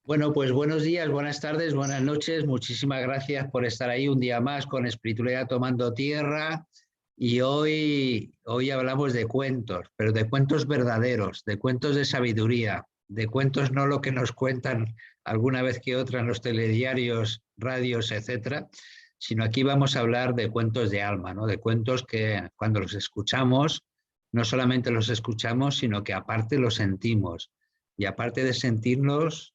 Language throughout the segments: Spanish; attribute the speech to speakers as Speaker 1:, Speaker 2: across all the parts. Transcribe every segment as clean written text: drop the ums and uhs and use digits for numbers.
Speaker 1: Bueno, pues buenos días, buenas tardes, buenas noches. Muchísimas gracias por estar ahí un día más con Espiritualidad Tomando Tierra. Y hoy hablamos de cuentos, pero de cuentos verdaderos, de cuentos de sabiduría, de cuentos no lo que nos cuentan alguna vez que otra en los telediarios, radios, etcétera, sino aquí vamos a hablar de cuentos de alma, ¿no? De cuentos que cuando los escuchamos, no solamente los escuchamos, sino que aparte los sentimos. Y aparte de sentirlos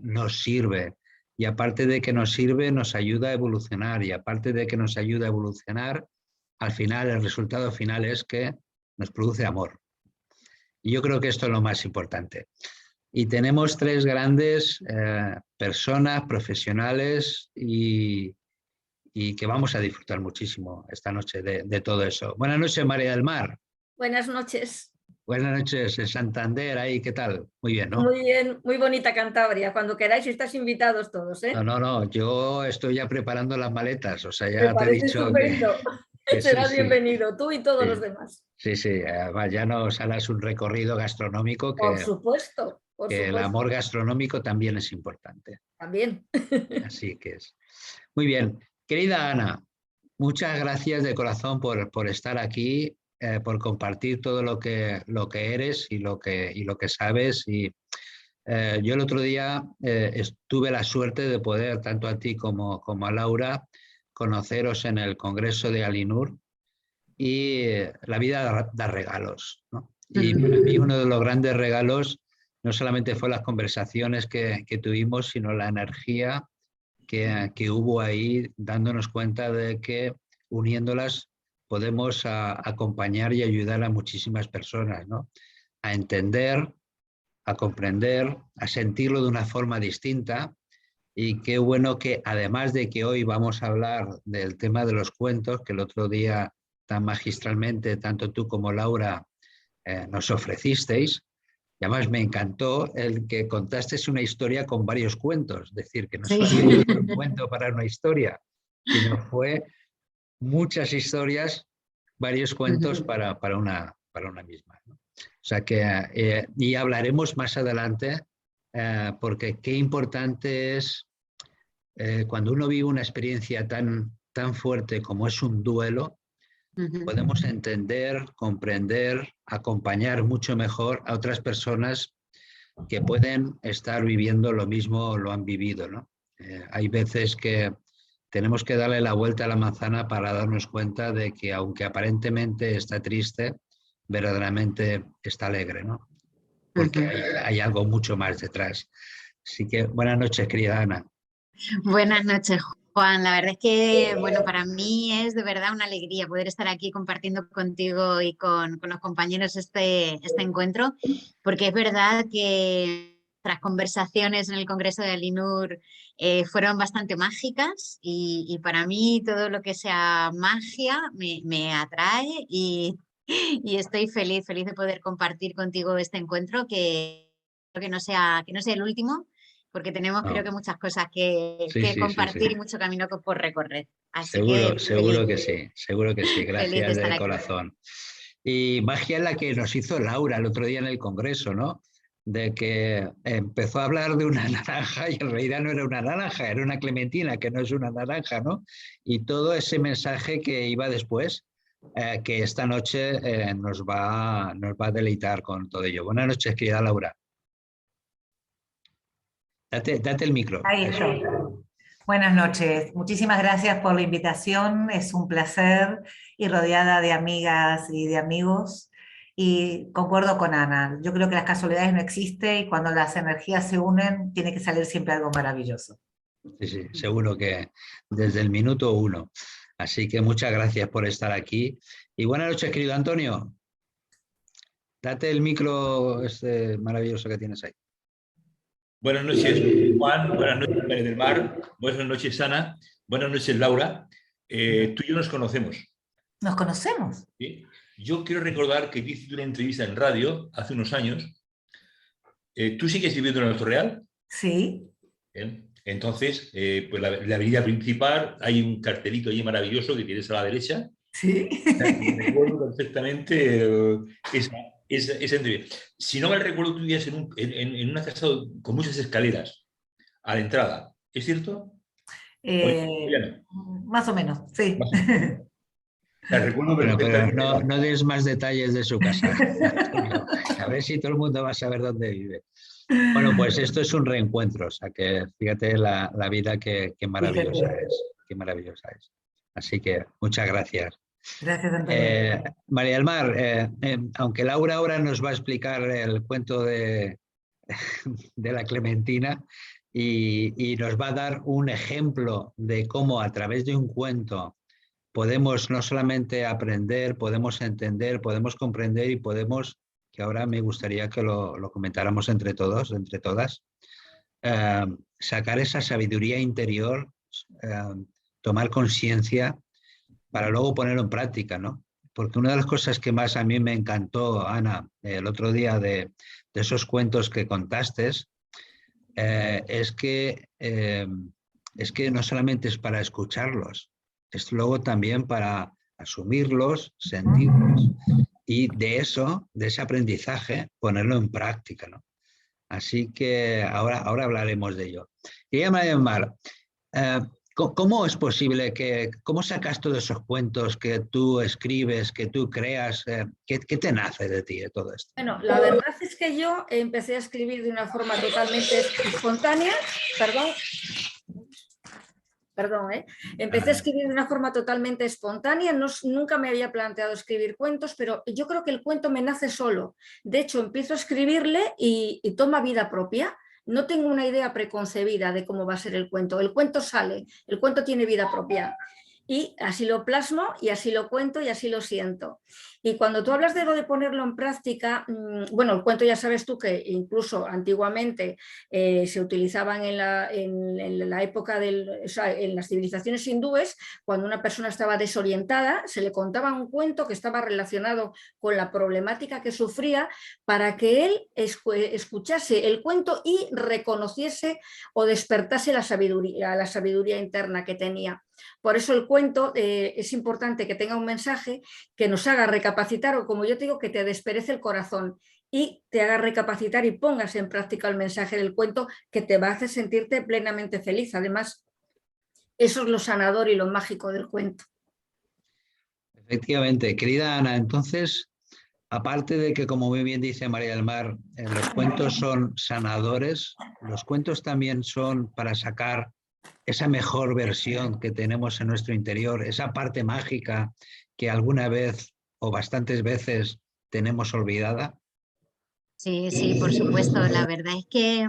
Speaker 1: nos sirve. Y aparte de que nos sirve, nos ayuda a evolucionar. Y aparte de que nos ayuda a evolucionar, al final, el resultado final es que nos produce amor. Y yo creo que esto es lo más importante. Y tenemos tres grandes personas, profesionales y que vamos a disfrutar muchísimo esta noche de todo eso. Buenas noches, María del Mar.
Speaker 2: Buenas noches.
Speaker 1: Buenas noches, en Santander, ahí, ¿qué tal? Muy bien, ¿no?
Speaker 2: Muy bien, muy bonita Cantabria. Cuando queráis, estás invitados todos, ¿eh?
Speaker 1: No, yo estoy ya preparando las maletas, o sea,
Speaker 2: Me
Speaker 1: ya te he
Speaker 2: parece
Speaker 1: dicho
Speaker 2: estupendo.
Speaker 1: que sí,
Speaker 2: Serás
Speaker 1: sí,
Speaker 2: bienvenido, tú y todos los
Speaker 1: sí,
Speaker 2: demás.
Speaker 1: sí, además ya nos harás un recorrido gastronómico
Speaker 2: Por supuesto, por
Speaker 1: que el
Speaker 2: supuesto.
Speaker 1: amor gastronómico también es importante,
Speaker 2: También.
Speaker 1: así que es. Muy bien, querida Ana, muchas gracias de corazón por estar aquí, por compartir todo lo que eres y lo que sabes. Yo el otro día tuve la suerte de poder, tanto a ti como a Laura, conoceros en el Congreso de Alinur y la vida da regalos, ¿no? Y para mí uno de los grandes regalos no solamente fue las conversaciones que tuvimos, sino la energía que hubo ahí, dándonos cuenta de que uniéndolas podemos acompañar y ayudar a muchísimas personas, ¿no? A entender, a comprender, a sentirlo de una forma distinta. Y qué bueno que además de que hoy vamos a hablar del tema de los cuentos, que el otro día tan magistralmente, tanto tú como Laura, nos ofrecisteis, y además me encantó el que contasteis una historia con varios cuentos, es decir, que no
Speaker 2: Sí.
Speaker 1: solamente fue un cuento para una historia, sino fue muchas historias, varios cuentos para una misma, ¿no? O sea que, y hablaremos más adelante, porque qué importante es cuando uno vive una experiencia tan fuerte como es un duelo, podemos entender, comprender, acompañar mucho mejor a otras personas que pueden estar viviendo lo mismo o lo han vivido, ¿no? Hay veces que tenemos que darle la vuelta a la manzana para darnos cuenta de que aunque aparentemente está triste, verdaderamente está alegre, ¿no? Porque hay algo mucho más detrás. Así que buenas noches, querida Ana.
Speaker 3: Buenas noches, Juan. La verdad es que, bueno, para mí es de verdad una alegría poder estar aquí compartiendo contigo y con los compañeros este encuentro, porque es verdad que nuestras conversaciones en el Congreso de Alinur fueron bastante mágicas y para mí todo lo que sea magia me atrae y estoy feliz de poder compartir contigo este encuentro que no sea el último porque tenemos creo
Speaker 1: No.
Speaker 3: que muchas cosas
Speaker 1: Sí,
Speaker 3: que
Speaker 1: sí, sí, sí.
Speaker 3: compartir y mucho camino por recorrer. Así
Speaker 1: Seguro,
Speaker 3: que
Speaker 1: seguro que sí, seguro que sí.
Speaker 3: feliz de
Speaker 1: Gracias
Speaker 3: estar
Speaker 1: de
Speaker 3: aquí.
Speaker 1: corazón. Y magia es la que nos hizo Laura el otro día en el Congreso, ¿no? De que empezó a hablar de una naranja y en realidad no era una naranja, era una clementina, que no es una naranja, ¿no? Y todo ese mensaje que iba después, que esta noche nos va a deleitar con todo ello. Buenas noches, querida Laura. Date el micro.
Speaker 4: Ahí estoy. Buenas noches. Muchísimas gracias por la invitación. Es un placer y rodeada de amigas y de amigos. Y concuerdo con Ana. Yo creo que las casualidades no existen y cuando las energías se unen tiene que salir siempre algo maravilloso.
Speaker 1: Sí, sí, seguro que desde el minuto uno. Así que muchas gracias por estar aquí. Y buenas noches, querido Antonio. Date el micro este maravilloso que tienes ahí.
Speaker 5: Buenas noches, Juan. Buenas noches, María del Mar. Buenas noches, Ana. Buenas noches, Laura. Tú y yo nos conocemos.
Speaker 4: ¿Nos conocemos?
Speaker 5: ¿Sí? Yo quiero recordar que hice una entrevista en radio hace unos años. ¿Tú sigues viviendo en Alto Real?
Speaker 4: Sí.
Speaker 5: Bien. Entonces, pues la avenida principal, hay un cartelito allí maravilloso que tienes a la derecha.
Speaker 4: Sí.
Speaker 5: Recuerdo perfectamente esa entrevista. Si no mal recuerdo, tú vivías en una casa con muchas escaleras a la entrada. ¿Es cierto?
Speaker 4: Más o menos, sí.
Speaker 5: Más o menos. La recuerdo
Speaker 1: Bueno, pero
Speaker 5: perfectamente.
Speaker 1: no des más detalles de su casa, Antonio. A ver si todo el mundo va a saber dónde vive. Bueno, pues esto es un reencuentro, o sea que fíjate la vida qué maravillosa es, qué maravillosa es. Así que muchas gracias.
Speaker 4: Gracias, Antonio.
Speaker 1: María del Mar, aunque Laura ahora nos va a explicar el cuento de la Clementina y nos va a dar un ejemplo de cómo a través de un cuento podemos no solamente aprender, podemos entender, podemos comprender y podemos, que ahora me gustaría que lo comentáramos entre todos, entre todas, sacar esa sabiduría interior, tomar conciencia para luego ponerlo en práctica, ¿no? Porque una de las cosas que más a mí me encantó, Ana, el otro día de esos cuentos que contaste, es que no solamente es para escucharlos, es luego también para asumirlos, sentirlos y de eso, de ese aprendizaje, ponerlo en práctica, ¿no? Así que ahora hablaremos de ello. Y María del Mar, ¿cómo es posible cómo sacas todos esos cuentos que tú escribes, que tú creas? ¿Qué te nace de ti de todo esto?
Speaker 2: Bueno, la verdad es que yo empecé a escribir de una forma totalmente espontánea, Empecé a escribir de una forma totalmente espontánea, nunca me había planteado escribir cuentos, pero yo creo que el cuento me nace solo. De hecho, empiezo a escribirle y toma vida propia. No tengo una idea preconcebida de cómo va a ser el cuento. El cuento sale, el cuento tiene vida propia. Y así lo plasmo y así lo cuento y así lo siento. Y cuando tú hablas de lo de ponerlo en práctica, bueno, el cuento ya sabes tú que incluso antiguamente se utilizaban en la época, en las civilizaciones hindúes, cuando una persona estaba desorientada, se le contaba un cuento que estaba relacionado con la problemática que sufría para que él escuchase el cuento y reconociese o despertase la sabiduría interna que tenía. Por eso el cuento es importante que tenga un mensaje que nos haga recapacitar o, como yo te digo, que te desperece el corazón y te haga recapacitar y pongas en práctica el mensaje del cuento que te va a hacer sentirte plenamente feliz. Además, eso es lo sanador y lo mágico del cuento.
Speaker 1: Efectivamente, querida Ana, entonces, aparte de que, como muy bien dice María del Mar, los cuentos son sanadores, los cuentos también son para sacar esa mejor versión que tenemos en nuestro interior, esa parte mágica que alguna vez o bastantes veces tenemos olvidada.
Speaker 3: Sí, sí, por supuesto. La verdad es que,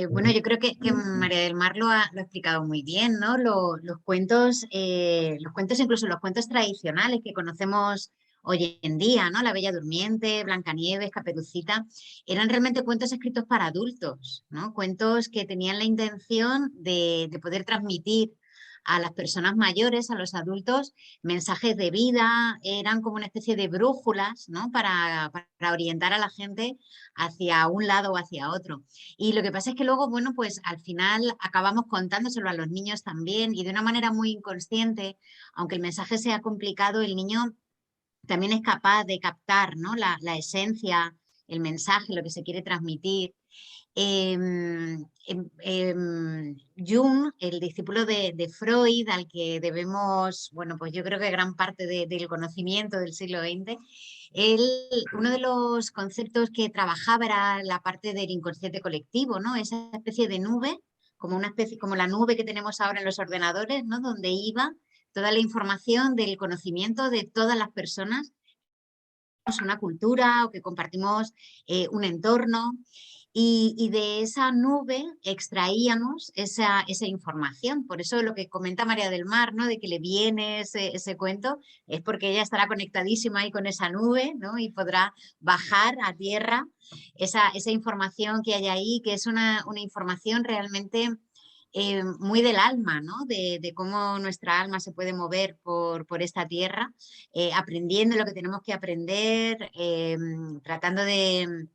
Speaker 3: bueno, yo creo que María del Mar lo ha explicado muy bien, ¿no? Los cuentos, incluso los cuentos tradicionales que conocemos hoy en día, ¿no? La Bella Durmiente, Blancanieves, Caperucita, eran realmente cuentos escritos para adultos, ¿no? Cuentos que tenían la intención de poder transmitir a las personas mayores, a los adultos, mensajes de vida, eran como una especie de brújulas, ¿no? Para orientar a la gente hacia un lado o hacia otro. Y lo que pasa es que luego, bueno, pues al final acabamos contándoselo a los niños también y de una manera muy inconsciente, aunque el mensaje sea complicado, el niño también es capaz de captar, ¿no? la esencia, el mensaje, lo que se quiere transmitir. Jung, el discípulo de Freud, al que debemos, bueno, pues yo creo que gran parte del conocimiento del siglo XX, uno de los conceptos que trabajaba era la parte del inconsciente colectivo, ¿no? Esa especie de nube, como la nube que tenemos ahora en los ordenadores, ¿no? Donde iba toda la información del conocimiento de todas las personas, una cultura o que compartimos un entorno. Y de esa nube extraíamos esa información. Por eso lo que comenta María del Mar, ¿no? De que le viene ese cuento, es porque ella estará conectadísima ahí con esa nube, ¿no? Y podrá bajar a tierra esa información que hay ahí, que es una información realmente muy del alma, ¿no? De cómo nuestra alma se puede mover por esta tierra, aprendiendo lo que tenemos que aprender, tratando de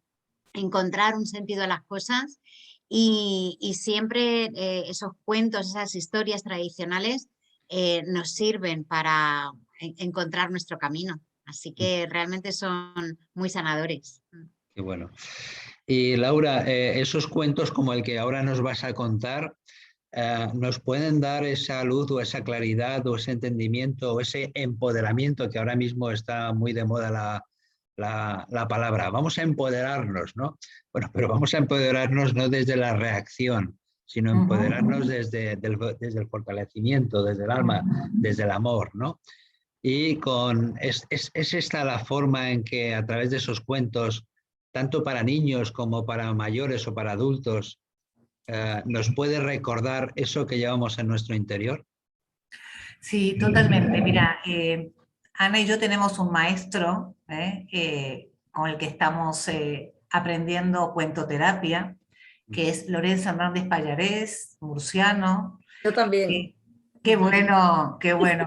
Speaker 3: encontrar un sentido a las cosas y siempre esos cuentos, esas historias tradicionales nos sirven para encontrar nuestro camino. Así que realmente son muy sanadores.
Speaker 1: Qué bueno. Y Laura, esos cuentos como el que ahora nos vas a contar, ¿nos pueden dar esa luz o esa claridad o ese entendimiento o ese empoderamiento que ahora mismo está muy de moda la palabra? Vamos a empoderarnos, ¿no? Bueno, pero vamos a empoderarnos no desde la reacción, sino empoderarnos desde el fortalecimiento, desde el alma, desde el amor, ¿no? Y es esta la forma en que a través de esos cuentos, tanto para niños como para mayores o para adultos, nos puede recordar eso que llevamos en nuestro interior.
Speaker 4: Sí, totalmente. Mira, Ana y yo tenemos un maestro con el que estamos aprendiendo cuentoterapia, que es Lorenzo Hernández Pallarés, murciano.
Speaker 2: Yo también.
Speaker 4: Qué bueno,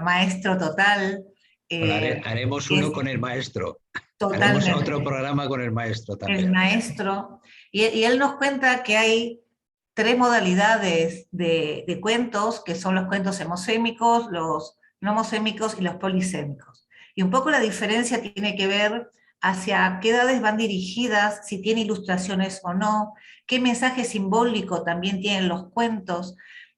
Speaker 4: maestro total.
Speaker 1: Bueno, haremos uno con el maestro. Haremos otro programa con el maestro también.
Speaker 4: El maestro. Y él nos cuenta que hay 3 modalidades de cuentos, que son los cuentos hemosémicos, los no hemosémicos y los polisémicos. Y un poco la diferencia tiene que ver hacia qué edades van dirigidas, si tiene ilustraciones o no, qué mensaje simbólico también tienen los cuentos.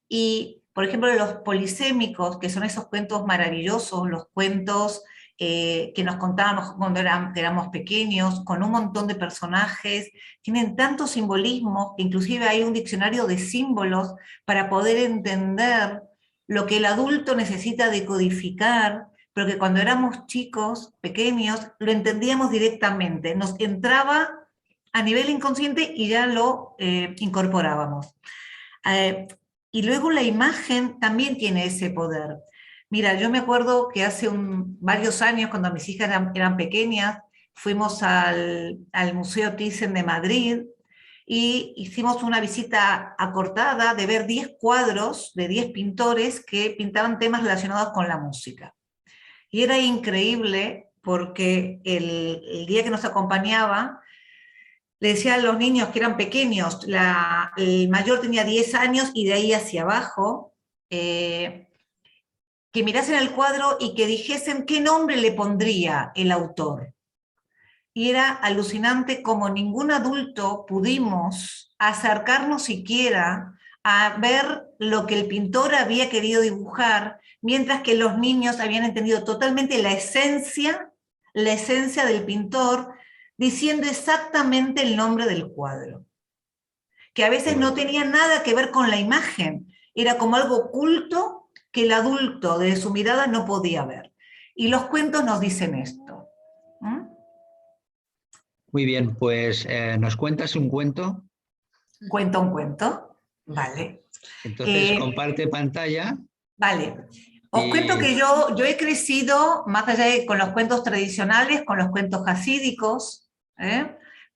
Speaker 4: Y, por ejemplo, los polisémicos, que son esos cuentos maravillosos, los cuentos que nos contábamos cuando éramos pequeños, con un montón de personajes, tienen tantos simbolismos que inclusive hay un diccionario de símbolos para poder entender lo que el adulto necesita decodificar, pero que cuando éramos chicos, pequeños, lo entendíamos directamente, nos entraba a nivel inconsciente y ya lo incorporábamos. Y luego la imagen también tiene ese poder. Mira, yo me acuerdo que hace varios años, cuando mis hijas eran pequeñas, fuimos al Museo Thyssen de Madrid y hicimos una visita acortada de ver 10 cuadros de 10 pintores que pintaban temas relacionados con la música. Y era increíble porque el día que nos acompañaba, le decía a los niños que eran pequeños, el mayor tenía 10 años y de ahí hacia abajo, que mirasen el cuadro y que dijesen qué nombre le pondría el autor. Y era alucinante como ningún adulto pudimos acercarnos siquiera a ver lo que el pintor había querido dibujar, mientras que los niños habían entendido totalmente la esencia del pintor, diciendo exactamente el nombre del cuadro. Que a veces no tenía nada que ver con la imagen, era como algo oculto que el adulto de su mirada no podía ver. Y los cuentos nos dicen esto.
Speaker 1: Muy bien, pues ¿nos cuentas un cuento?
Speaker 4: Cuento un cuento, vale.
Speaker 1: Entonces comparte pantalla.
Speaker 4: Vale. Os cuento que yo he crecido, más allá de con los cuentos tradicionales, con los cuentos jasídicos,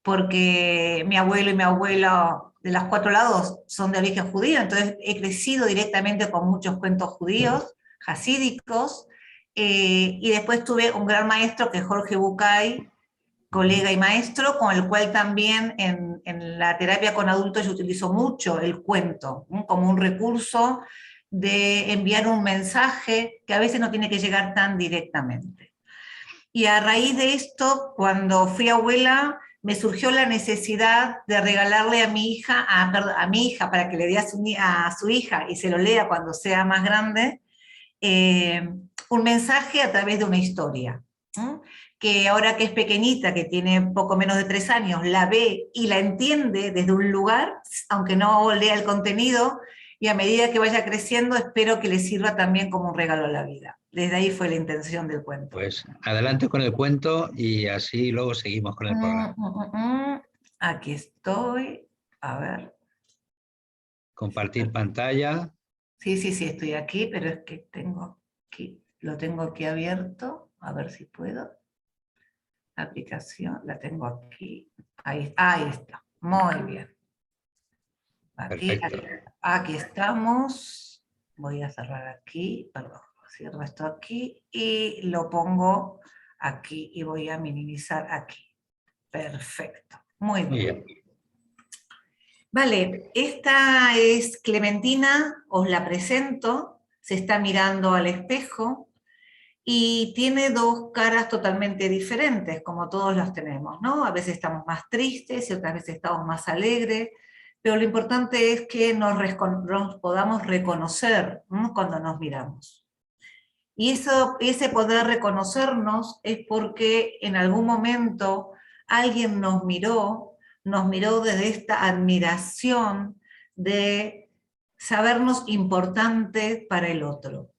Speaker 4: porque mi abuelo y mi abuela de los 4 lados son de origen judío, entonces he crecido directamente con muchos cuentos judíos, jasídicos, y después tuve un gran maestro que es Jorge Bucay, colega y maestro, con el cual también en la terapia con adultos yo utilizo mucho el cuento, como un recurso de enviar un mensaje que a veces no tiene que llegar tan directamente. Y a raíz de esto, cuando fui abuela, me surgió la necesidad de regalarle a mi hija, para que le dé a su hija y se lo lea cuando sea más grande, un mensaje a través de una historia. Que ahora que es pequeñita, que tiene poco menos de 3 años, la ve y la entiende desde un lugar, aunque no lea el contenido, y a medida que vaya creciendo espero que le sirva también como un regalo a la vida. Desde ahí fue la intención del cuento.
Speaker 1: Pues adelante con el cuento y así luego seguimos con el programa.
Speaker 4: Aquí estoy, a ver.
Speaker 1: Compartir pantalla.
Speaker 4: Sí, estoy aquí, pero es que lo tengo aquí abierto, a ver si puedo. La aplicación, la tengo aquí. Ahí está, muy bien. Aquí estamos. Voy a cerrar aquí, perdón, cierro esto aquí y lo pongo aquí y voy a minimizar aquí. Perfecto, muy bien. Vale, esta es Clementina, os la presento, se está mirando al espejo y tiene dos caras totalmente diferentes, como todos las tenemos, ¿no? A veces estamos más tristes y otras veces estamos más alegres, pero lo importante es que nos podamos reconocer, ¿no?, cuando nos miramos. Y ese poder reconocernos es porque en algún momento alguien nos miró desde esta admiración de sabernos importantes para el otro.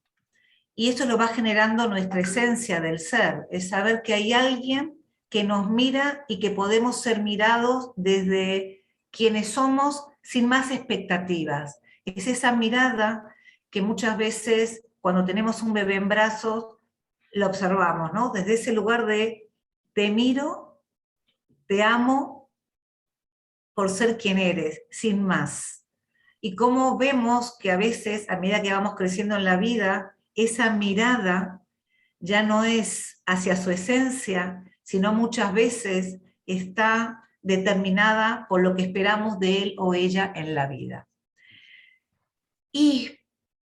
Speaker 4: Y eso lo va generando nuestra esencia del ser, es saber que hay alguien que nos mira y que podemos ser mirados desde quienes somos sin más expectativas. Es esa mirada que muchas veces cuando tenemos un bebé en brazos lo observamos, ¿no? Desde ese lugar de te miro, te amo por ser quien eres, sin más. Y cómo vemos que a veces, a medida que vamos creciendo en la vida, esa mirada ya no es hacia su esencia, sino muchas veces está determinada por lo que esperamos de él o ella en la vida. Y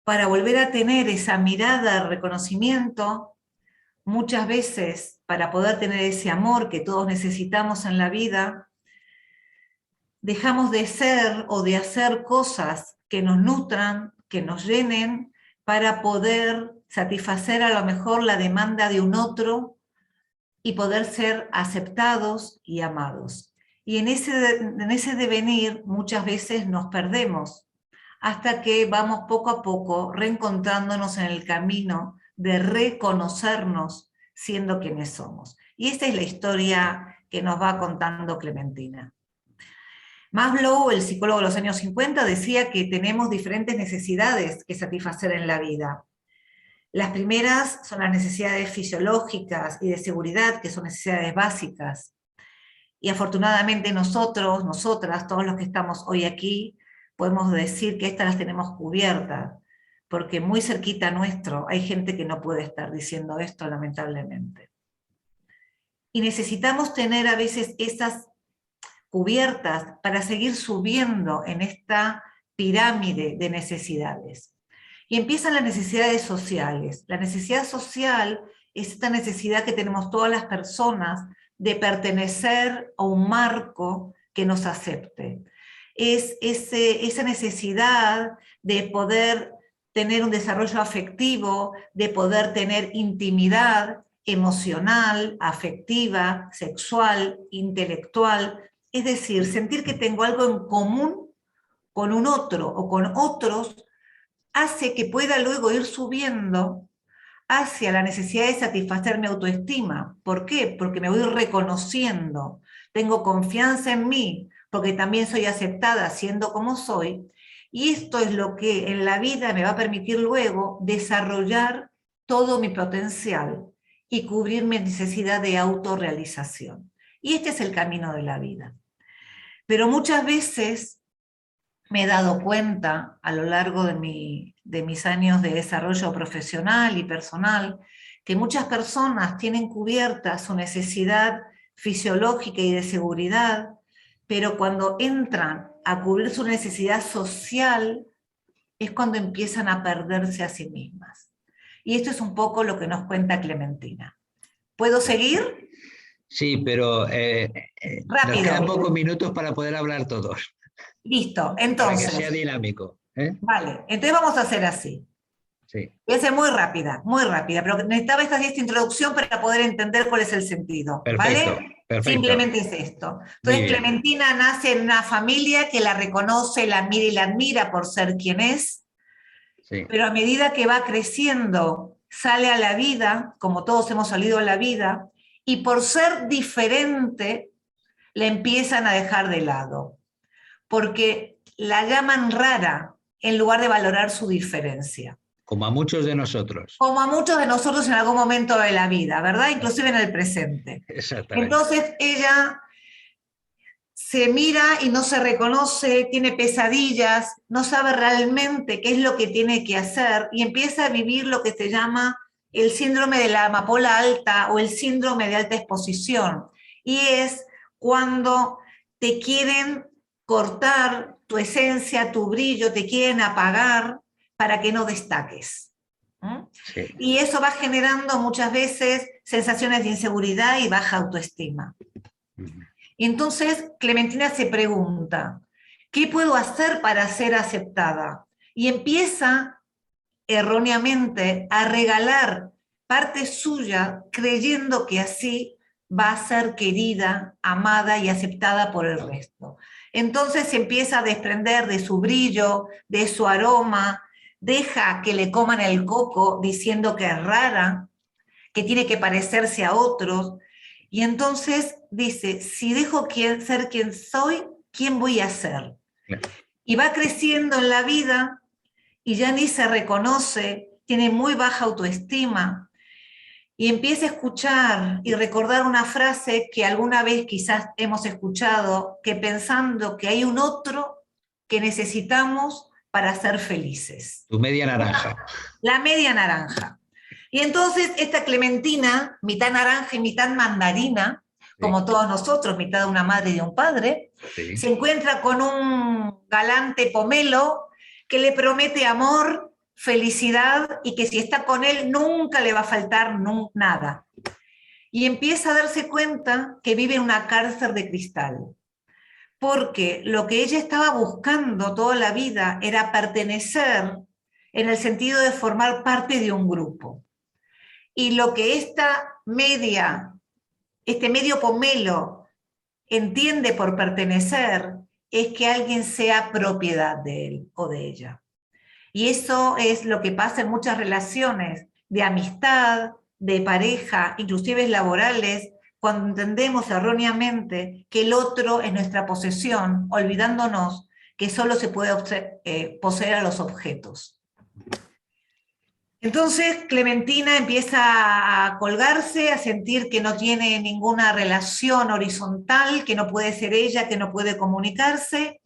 Speaker 4: para volver a tener esa mirada de reconocimiento, muchas veces para poder tener ese amor que todos necesitamos en la vida, dejamos de ser o de hacer cosas que nos nutran, que nos llenen, para poder satisfacer a lo mejor la demanda de un otro y poder ser aceptados y amados. Y en ese devenir muchas veces nos perdemos, hasta que vamos poco a poco reencontrándonos en el camino de reconocernos siendo quienes somos. Y esta es la historia que nos va contando Clementina. Maslow, el psicólogo de los años 50, decía que tenemos diferentes necesidades que satisfacer en la vida. Las primeras son las necesidades fisiológicas y de seguridad, que son necesidades básicas. Y afortunadamente nosotros, nosotras, todos los que estamos hoy aquí, podemos decir que estas las tenemos cubiertas, porque muy cerquita nuestro hay gente que no puede estar diciendo esto, lamentablemente. Y necesitamos tener a veces esas cubiertas para seguir subiendo en esta pirámide de necesidades. Y empiezan las necesidades sociales. La necesidad social es esta necesidad que tenemos todas las personas de pertenecer a un marco que nos acepte. Es esa necesidad de poder tener un desarrollo afectivo, de poder tener intimidad emocional, afectiva, sexual, intelectual. Es decir, sentir que tengo algo en común con un otro o con otros hace que pueda luego ir subiendo hacia la necesidad de satisfacer mi autoestima. ¿Por qué? Porque me voy reconociendo, tengo confianza en mí, porque también soy aceptada siendo como soy, y esto es lo que en la vida me va a permitir luego desarrollar todo mi potencial y cubrir mi necesidad de autorrealización. Y este es el camino de la vida. Pero muchas veces me he dado cuenta a lo largo de mis años de desarrollo profesional y personal que muchas personas tienen cubierta su necesidad fisiológica y de seguridad, pero cuando entran a cubrir su necesidad social es cuando empiezan a perderse a sí mismas. Y esto es un poco lo que nos cuenta Clementina. ¿Puedo seguir?
Speaker 1: Sí, pero nos quedan pocos minutos para poder hablar todos.
Speaker 4: Listo, entonces.
Speaker 1: Para que sea dinámico.
Speaker 4: Vale, entonces vamos a hacer así.
Speaker 1: Sí.
Speaker 4: Voy a ser muy rápida, pero necesitaba esta introducción para poder entender cuál es el sentido.
Speaker 1: Perfecto,
Speaker 4: ¿vale?
Speaker 1: perfecto.
Speaker 4: Simplemente es esto. Entonces Clementina nace en una familia que la reconoce, la mira y la admira por ser quien es, sí. Pero a medida que va creciendo, sale a la vida, como todos hemos salido a la vida, y por ser diferente, la empiezan a dejar de lado, porque la llaman rara en lugar de valorar su diferencia.
Speaker 1: Como a muchos de nosotros.
Speaker 4: Como a muchos de nosotros en algún momento de la vida, ¿verdad? Inclusive en el presente.
Speaker 1: Exactamente.
Speaker 4: Entonces ella se mira y no se reconoce, tiene pesadillas, no sabe realmente qué es lo que tiene que hacer y empieza a vivir lo que se llama el síndrome de la amapola alta o el síndrome de alta exposición. Y es cuando te quieren cortar tu esencia, tu brillo, te quieren apagar para que no destaques.
Speaker 1: Sí.
Speaker 4: Y eso va generando muchas veces sensaciones de inseguridad y baja autoestima. Entonces Clementina se pregunta, ¿qué puedo hacer para ser aceptada? Y empieza erróneamente a regalar parte suya creyendo que así va a ser querida, amada y aceptada por el resto. Entonces se empieza a desprender de su brillo, de su aroma, deja que le coman el coco diciendo que es rara, que tiene que parecerse a otros, y entonces dice, si dejo ser quien soy, ¿quién voy a ser? Y va creciendo en la vida y ya ni se reconoce, tiene muy baja autoestima, y empieza a escuchar y recordar una frase que alguna vez quizás hemos escuchado, que pensando que hay un otro que necesitamos para ser felices.
Speaker 1: Tu media naranja.
Speaker 4: La media naranja. Y entonces esta Clementina, mitad naranja y mitad mandarina, como todos nosotros, mitad de una madre y de un padre, se encuentra con un galante pomelo que le promete amor, felicidad y que si está con él nunca le va a faltar nada. Y empieza a darse cuenta que vive en una cárcel de cristal, porque lo que ella estaba buscando toda la vida era pertenecer en el sentido de formar parte de un grupo. Y lo que este medio pomelo entiende por pertenecer es que alguien sea propiedad de él o de ella. Y eso es lo que pasa en muchas relaciones de amistad, de pareja, inclusive laborales, cuando entendemos erróneamente que el otro es nuestra posesión, olvidándonos que solo se puede poseer a los objetos. Entonces Clementina empieza a colgarse, a sentir que no tiene ninguna relación horizontal, que no puede ser ella, que no puede comunicarse,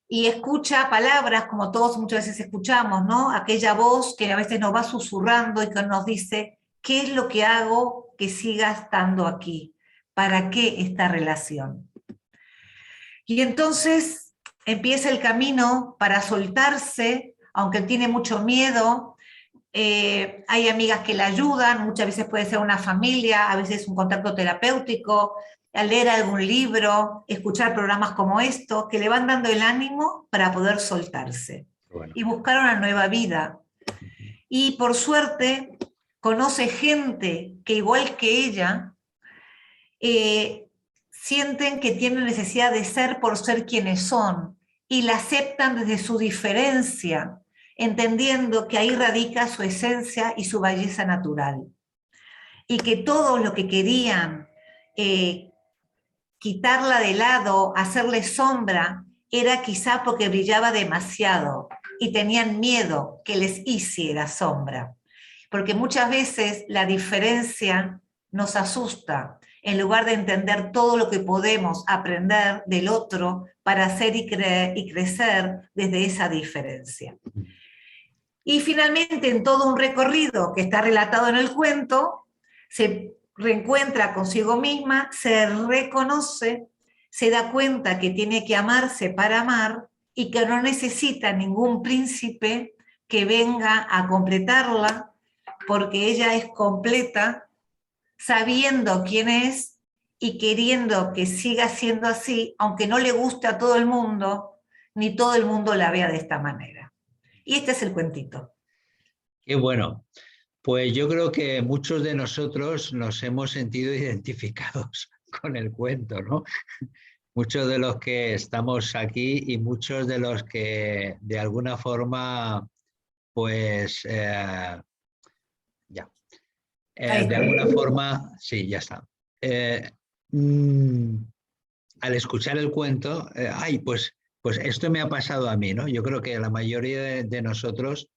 Speaker 4: y escucha palabras como todos muchas veces escuchamos, ¿no? Aquella voz que a veces nos va susurrando y que nos dice, ¿qué es lo que hago que siga estando aquí? ¿Para qué esta relación? Y entonces empieza el camino para soltarse, aunque tiene mucho miedo. Hay amigas que la ayudan, muchas veces puede ser una familia, a veces un contacto terapéutico, al leer algún libro, escuchar programas como estos, que le van dando el ánimo para poder soltarse y buscar una nueva vida. Y por suerte conoce gente que igual que ella, sienten que tienen necesidad de ser por ser quienes son y la aceptan desde su diferencia, entendiendo que ahí radica su esencia y su belleza natural. Y que todo lo que querían quitarla de lado, hacerle sombra, era quizá porque brillaba demasiado y tenían miedo que les hiciera sombra. Porque muchas veces la diferencia nos asusta, en lugar de entender todo lo que podemos aprender del otro para hacer y crecer desde esa diferencia. Y finalmente, en todo un recorrido que está relatado en el cuento, se reencuentra consigo misma, se reconoce, se da cuenta que tiene que amarse para amar y que no necesita ningún príncipe que venga a completarla, porque ella es completa, sabiendo quién es y queriendo que siga siendo así, aunque no le guste a todo el mundo, ni todo el mundo la vea de esta manera. Y este es el cuentito.
Speaker 1: Qué bueno. Pues yo creo que muchos de nosotros nos hemos sentido identificados con el cuento, ¿no? Muchos de los que estamos aquí y muchos de los que de alguna forma, pues, de alguna forma, sí, ya está. Al escuchar el cuento, pues esto me ha pasado a mí, ¿no? Yo creo que la mayoría de nosotros,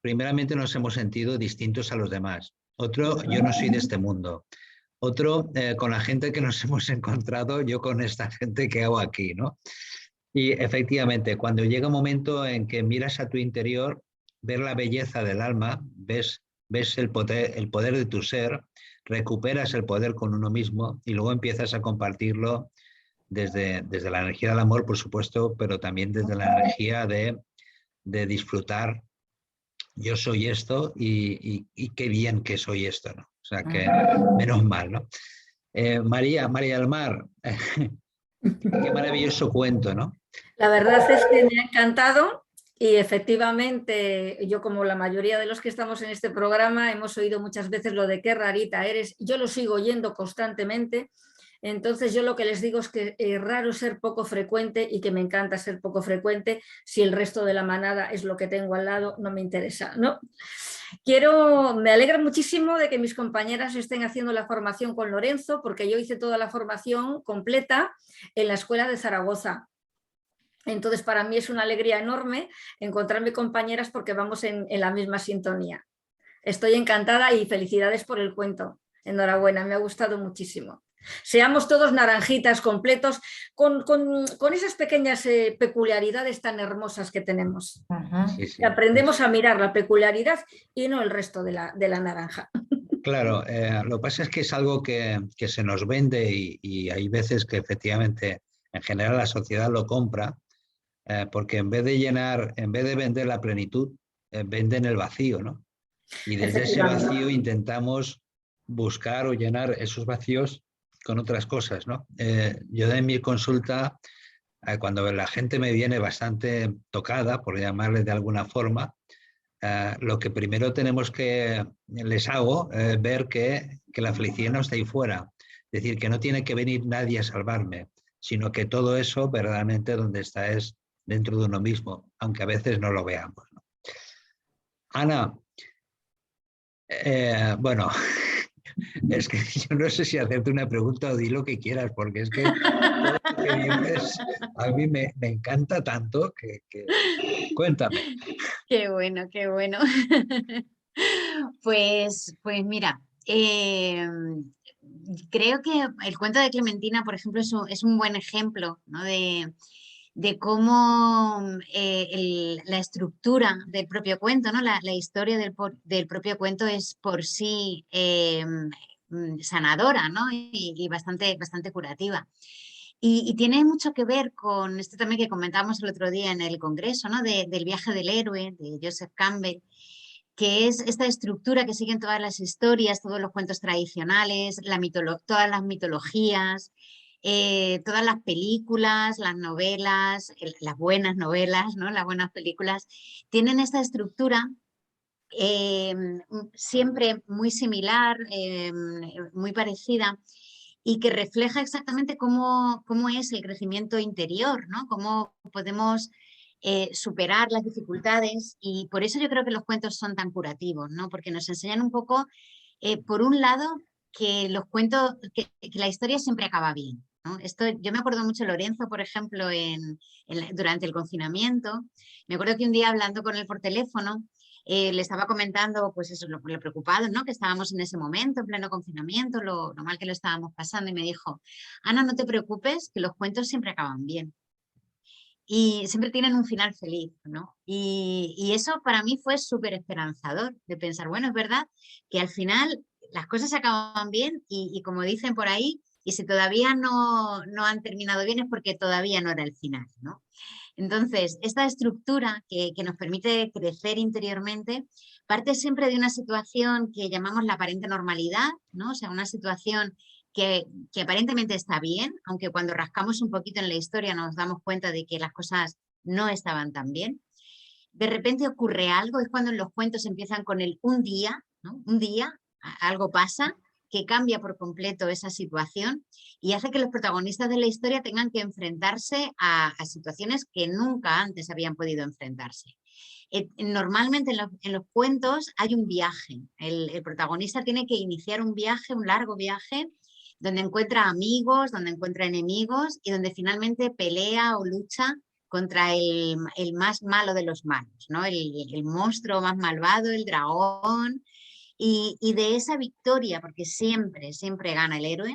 Speaker 1: primeramente nos hemos sentido distintos a los demás. Otro, yo no soy de este mundo. Otro, con la gente que nos hemos encontrado, yo con esta gente que hago aquí, ¿no? Y efectivamente, cuando llega un momento en que miras a tu interior, ver la belleza del alma, ves el poder de tu ser, recuperas el poder con uno mismo y luego empiezas a compartirlo desde la energía del amor, por supuesto, pero también desde la energía de disfrutar yo soy esto y qué bien que soy esto, ¿no? O sea que menos mal, ¿no? María del Mar, qué maravilloso cuento, ¿no?
Speaker 2: La verdad es que me ha encantado y efectivamente yo, como la mayoría de los que estamos en este programa, hemos oído muchas veces lo de qué rarita eres. Yo lo sigo oyendo constantemente. Entonces yo lo que les digo es que es raro ser poco frecuente y que me encanta ser poco frecuente. Si el resto de la manada es lo que tengo al lado, no me interesa, ¿no? Me alegra muchísimo de que mis compañeras estén haciendo la formación con Lorenzo, porque yo hice toda la formación completa en la Escuela de Zaragoza. Entonces, para mí es una alegría enorme encontrarme compañeras porque vamos en la misma sintonía. Estoy encantada y felicidades por el cuento. Enhorabuena, me ha gustado muchísimo. Seamos todos naranjitas completos con esas pequeñas peculiaridades tan hermosas que tenemos.
Speaker 1: Sí, sí.
Speaker 2: Que aprendemos a mirar la peculiaridad y no el resto de la naranja.
Speaker 1: Claro, lo que pasa es que es algo que se nos vende y hay veces que efectivamente en general la sociedad lo compra, porque en vez de vender la plenitud, venden el vacío, ¿no? Y desde ese vacío intentamos buscar o llenar esos vacíos con otras cosas, ¿no? Yo en mi consulta, cuando la gente me viene bastante tocada, por llamarle de alguna forma, lo que primero les hago ver que la felicidad no está ahí fuera. Es decir, que no tiene que venir nadie a salvarme, sino que todo eso verdaderamente donde está es dentro de uno mismo, aunque a veces no lo veamos, ¿no? Ana, bueno, es que yo no sé si hacerte una pregunta o di lo que quieras, porque es que todo lo que dices a mí me encanta tanto que cuéntame.
Speaker 3: Qué bueno, qué bueno. Pues mira, creo que el cuento de Clementina, por ejemplo, es un buen ejemplo, ¿no? de cómo la estructura del propio cuento, ¿no? La historia del propio cuento es por sí sanadora, ¿no? Y bastante curativa. Y tiene mucho que ver con esto también que comentábamos el otro día en el Congreso, ¿no? Del viaje del héroe, de Joseph Campbell, que es esta estructura que siguen todas las historias, todos los cuentos tradicionales, todas las mitologías, todas las películas, las novelas, las buenas novelas, ¿no? Las buenas películas, tienen esta estructura siempre muy similar, muy parecida, y que refleja exactamente cómo es el crecimiento interior, ¿no? Cómo podemos superar las dificultades, y por eso yo creo que los cuentos son tan curativos, ¿no? Porque nos enseñan un poco, por un lado, que los cuentos, que la historia siempre acaba bien, ¿no? Yo me acuerdo mucho de Lorenzo, por ejemplo, durante el confinamiento. Me acuerdo que un día, hablando con él por teléfono, le estaba comentando, pues eso, lo preocupado, ¿no? Que estábamos en ese momento, en pleno confinamiento, lo mal que lo estábamos pasando, y me dijo: Ana, no te preocupes, que los cuentos siempre acaban bien. Y siempre tienen un final feliz, ¿no? Y eso para mí fue súper esperanzador, de pensar, bueno, es verdad que al final las cosas acaban bien y como dicen por ahí, y si todavía no han terminado bien es porque todavía no era el final, ¿no? Entonces, esta estructura que nos permite crecer interiormente parte siempre de una situación que llamamos la aparente normalidad, ¿no? O sea, una situación que aparentemente está bien, aunque cuando rascamos un poquito en la historia nos damos cuenta de que las cosas no estaban tan bien. De repente ocurre algo, es cuando en los cuentos empiezan con el un día, ¿no? Un día, algo pasa que cambia por completo esa situación y hace que los protagonistas de la historia tengan que enfrentarse a situaciones que nunca antes habían podido enfrentarse. Normalmente en los cuentos hay un viaje, el protagonista tiene que iniciar un viaje, un largo viaje, donde encuentra amigos, donde encuentra enemigos y donde finalmente pelea o lucha contra el más malo de los malos, ¿no? El monstruo más malvado, el dragón. Y de esa victoria, porque siempre gana el héroe,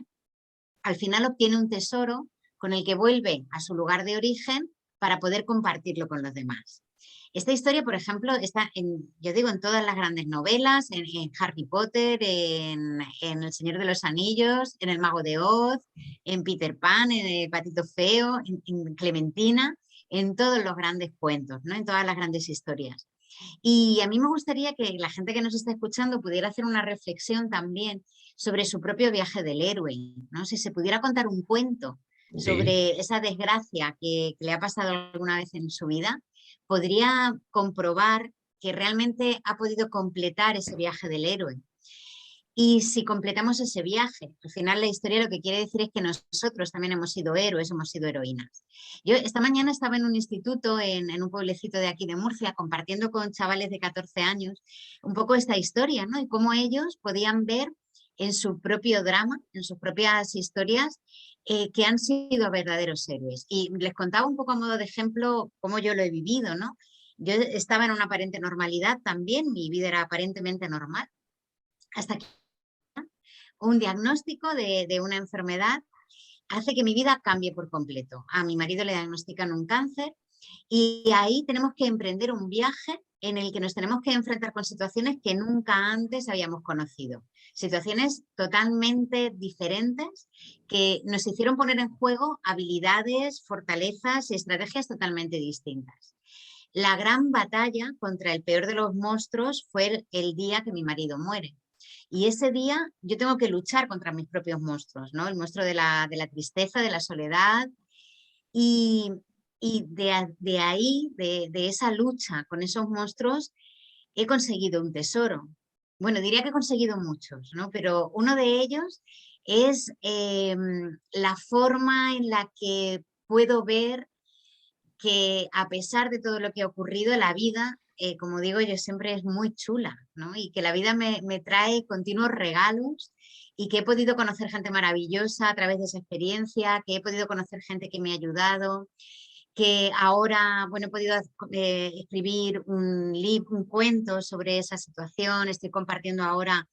Speaker 3: al final obtiene un tesoro con el que vuelve a su lugar de origen para poder compartirlo con los demás. Esta historia, por ejemplo, está en todas las grandes novelas, en Harry Potter, en El Señor de los Anillos, en El Mago de Oz, en Peter Pan, en El Patito Feo, en Clementina, en todos los grandes cuentos, ¿no? En todas las grandes historias. Y a mí me gustaría que la gente que nos está escuchando pudiera hacer una reflexión también sobre su propio viaje del héroe, ¿no? Si se pudiera contar un cuento sobre esa desgracia que le ha pasado alguna vez en su vida, podría comprobar que realmente ha podido completar ese viaje del héroe. Y si completamos ese viaje, al final la historia lo que quiere decir es que nosotros también hemos sido héroes, hemos sido heroínas. Yo esta mañana estaba en un instituto, en un pueblecito de aquí de Murcia, compartiendo con chavales de 14 años un poco esta historia, ¿no? Y cómo ellos podían ver en su propio drama, en sus propias historias, que han sido verdaderos héroes. Y les contaba un poco a modo de ejemplo cómo yo lo he vivido, ¿no? Yo estaba en una aparente normalidad también, mi vida era aparentemente normal, hasta que un diagnóstico de una enfermedad hace que mi vida cambie por completo. A mi marido le diagnostican un cáncer y ahí tenemos que emprender un viaje en el que nos tenemos que enfrentar con situaciones que nunca antes habíamos conocido. Situaciones totalmente diferentes que nos hicieron poner en juego habilidades, fortalezas y estrategias totalmente distintas. La gran batalla contra el peor de los monstruos fue el día que mi marido muere. Y ese día yo tengo que luchar contra mis propios monstruos, ¿no? El monstruo de la tristeza, de la soledad. Y de ahí, de esa lucha con esos monstruos, he conseguido un tesoro. Bueno, diría que he conseguido muchos, ¿no? Pero uno de ellos es la forma en la que puedo ver que a pesar de todo lo que ha ocurrido, la vida, como digo yo, siempre es muy chula, ¿no? Y que la vida me trae continuos regalos y que he podido conocer gente maravillosa a través de esa experiencia, que he podido conocer gente que me ha ayudado, que ahora, bueno, he podido escribir un cuento sobre esa situación, estoy compartiendo ahora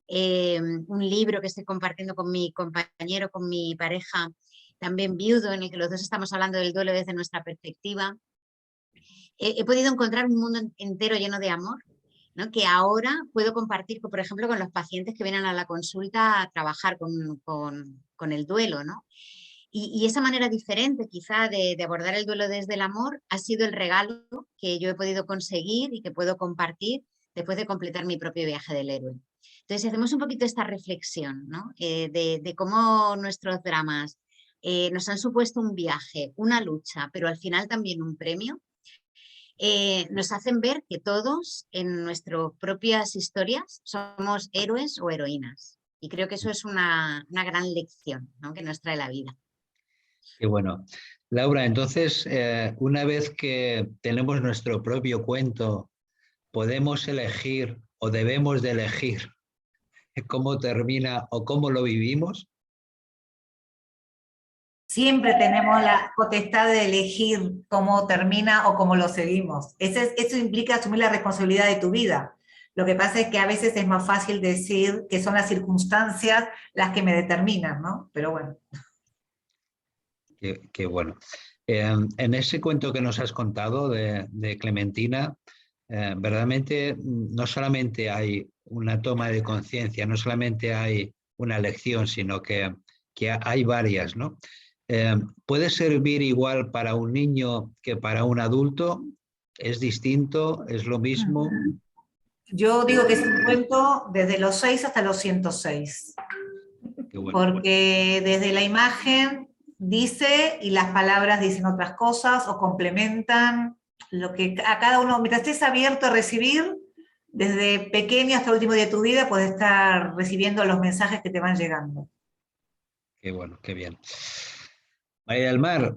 Speaker 3: un libro que estoy compartiendo con mi compañero, con mi pareja, también viudo, en el que los dos estamos hablando del duelo desde nuestra perspectiva. He podido encontrar un mundo entero lleno de amor, ¿no? Que ahora puedo compartir, por ejemplo, con los pacientes que vienen a la consulta a trabajar con el duelo, ¿no? Y esa manera diferente quizá de abordar el duelo desde el amor ha sido el regalo que yo he podido conseguir y que puedo compartir después de completar mi propio viaje del héroe. Entonces, si hacemos un poquito esta reflexión, ¿no? De cómo nuestros dramas nos han supuesto un viaje, una lucha, pero al final también un premio, nos hacen ver que todos en nuestras propias historias somos héroes o heroínas. Y creo que eso es una gran lección, ¿no? Que nos trae la vida.
Speaker 1: Qué bueno. Laura, entonces, una vez que tenemos nuestro propio cuento, ¿podemos elegir o debemos de elegir cómo termina o cómo lo vivimos?
Speaker 4: Siempre tenemos la potestad de elegir cómo termina o cómo lo seguimos. Eso implica asumir la responsabilidad de tu vida. Lo que pasa es que a veces es más fácil decir que son las circunstancias las que me determinan, ¿no? Pero bueno.
Speaker 1: Qué bueno. En ese cuento que nos has contado de Clementina, verdaderamente no solamente hay una toma de conciencia, no solamente hay una lección, sino que hay varias, ¿no? ¿Puede servir igual para un niño que para un adulto? ¿Es distinto? ¿Es lo mismo?
Speaker 4: Yo digo que es un cuento desde los 6 hasta los 106.
Speaker 1: Qué bueno.
Speaker 4: Porque desde la imagen dice y las palabras dicen otras cosas o complementan lo que a cada uno, mientras estés abierto a recibir, desde pequeño hasta el último día de tu vida, puedes estar recibiendo los mensajes que te van llegando.
Speaker 1: Qué bueno, qué bien. María del Mar,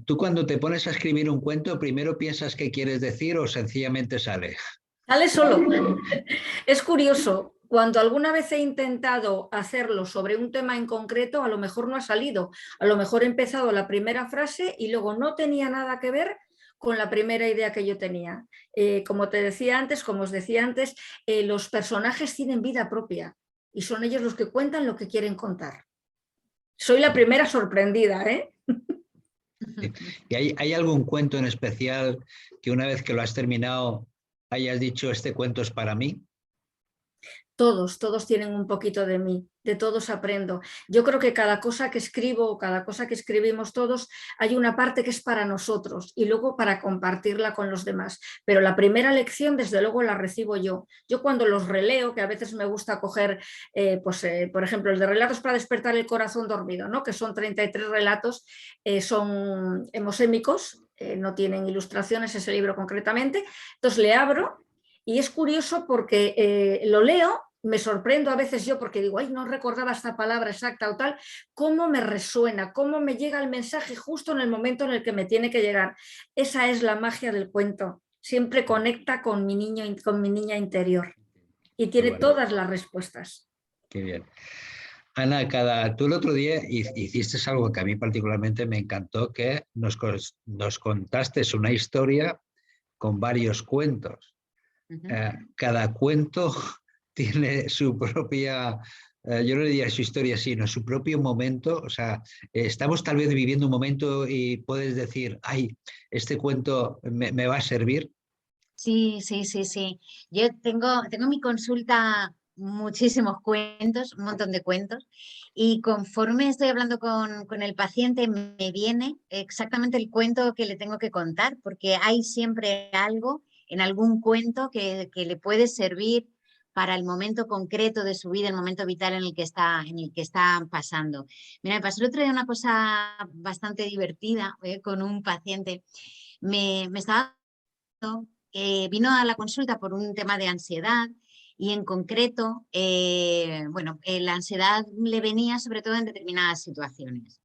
Speaker 1: tú cuando te pones a escribir un cuento, ¿primero piensas qué quieres decir o sencillamente sale?
Speaker 2: Sale solo. Es curioso, cuando alguna vez he intentado hacerlo sobre un tema en concreto, a lo mejor no ha salido. A lo mejor he empezado la primera frase y luego no tenía nada que ver con la primera idea que yo tenía. Como te decía antes, como os decía antes, los personajes tienen vida propia y son ellos los que cuentan lo que quieren contar. Soy la primera sorprendida, ¿eh?
Speaker 1: ¿Y hay algún cuento en especial que una vez que lo has terminado hayas dicho, este cuento es para mí?
Speaker 2: Todos tienen un poquito de mí, de todos aprendo. Yo creo que cada cosa que escribo, cada cosa que escribimos todos, hay una parte que es para nosotros y luego para compartirla con los demás. Pero la primera lección, desde luego, la recibo yo. Yo cuando los releo, que a veces me gusta coger, por ejemplo, el de Relatos para despertar el corazón dormido, ¿no? Que son 33 relatos, son hemosémicos, no tienen ilustraciones ese libro concretamente. Entonces le abro y es curioso porque lo leo, me sorprendo a veces yo porque digo, ay, no recordaba esta palabra exacta o tal, cómo me resuena, cómo me llega el mensaje justo en el momento en el que me tiene que llegar. Esa es la magia del cuento. Siempre conecta con mi niño, con mi niña interior y tiene todas las respuestas.
Speaker 1: Qué bien. Ana, tú el otro día hiciste algo que a mí particularmente me encantó, que nos contaste una historia con varios cuentos. Cada cuento tiene su propia, yo no diría su historia, sino su propio momento. O sea, estamos tal vez viviendo un momento y puedes decir, ay, este cuento me va a servir.
Speaker 3: Sí. Yo tengo en mi consulta muchísimos cuentos, un montón de cuentos, y conforme estoy hablando con el paciente me viene exactamente el cuento que le tengo que contar, porque hay siempre algo en algún cuento que le puede servir para el momento concreto de su vida, el momento vital en el que está pasando. Mira, me pasó el otro día una cosa bastante divertida con un paciente. Me estaba... vino a la consulta por un tema de ansiedad y en concreto, la ansiedad le venía sobre todo en determinadas situaciones.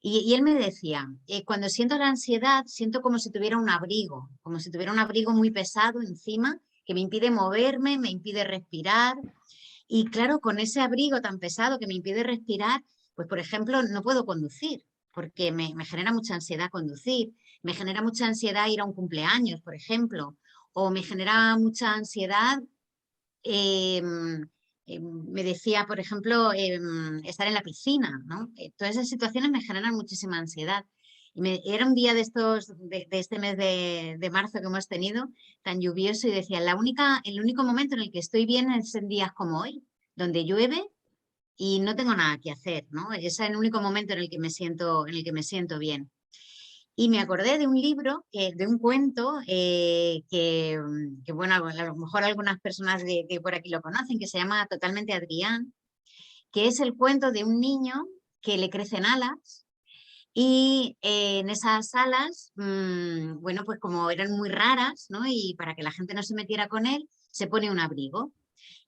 Speaker 3: Y él me decía, cuando siento la ansiedad, siento como si tuviera un abrigo muy pesado encima que me impide moverme, me impide respirar. Y claro, con ese abrigo tan pesado que me impide respirar, pues por ejemplo, no puedo conducir, porque me genera mucha ansiedad conducir, me genera mucha ansiedad ir a un cumpleaños, por ejemplo, o me genera mucha ansiedad, me decía, por ejemplo, estar en la piscina, ¿no? Todas esas situaciones me generan muchísima ansiedad. Y era un día de este mes de marzo que hemos tenido, tan lluvioso, y decía, el único momento en el que estoy bien es en días como hoy, donde llueve y no tengo nada que hacer, ¿no? Es el único momento en el que me siento bien. Y me acordé de un libro, de un cuento, bueno, a lo mejor algunas personas de por aquí lo conocen, que se llama Totalmente Adrián, que es el cuento de un niño que le crecen alas y en esas alas, bueno, pues como eran muy raras, ¿no? Y para que la gente no se metiera con él, se pone un abrigo.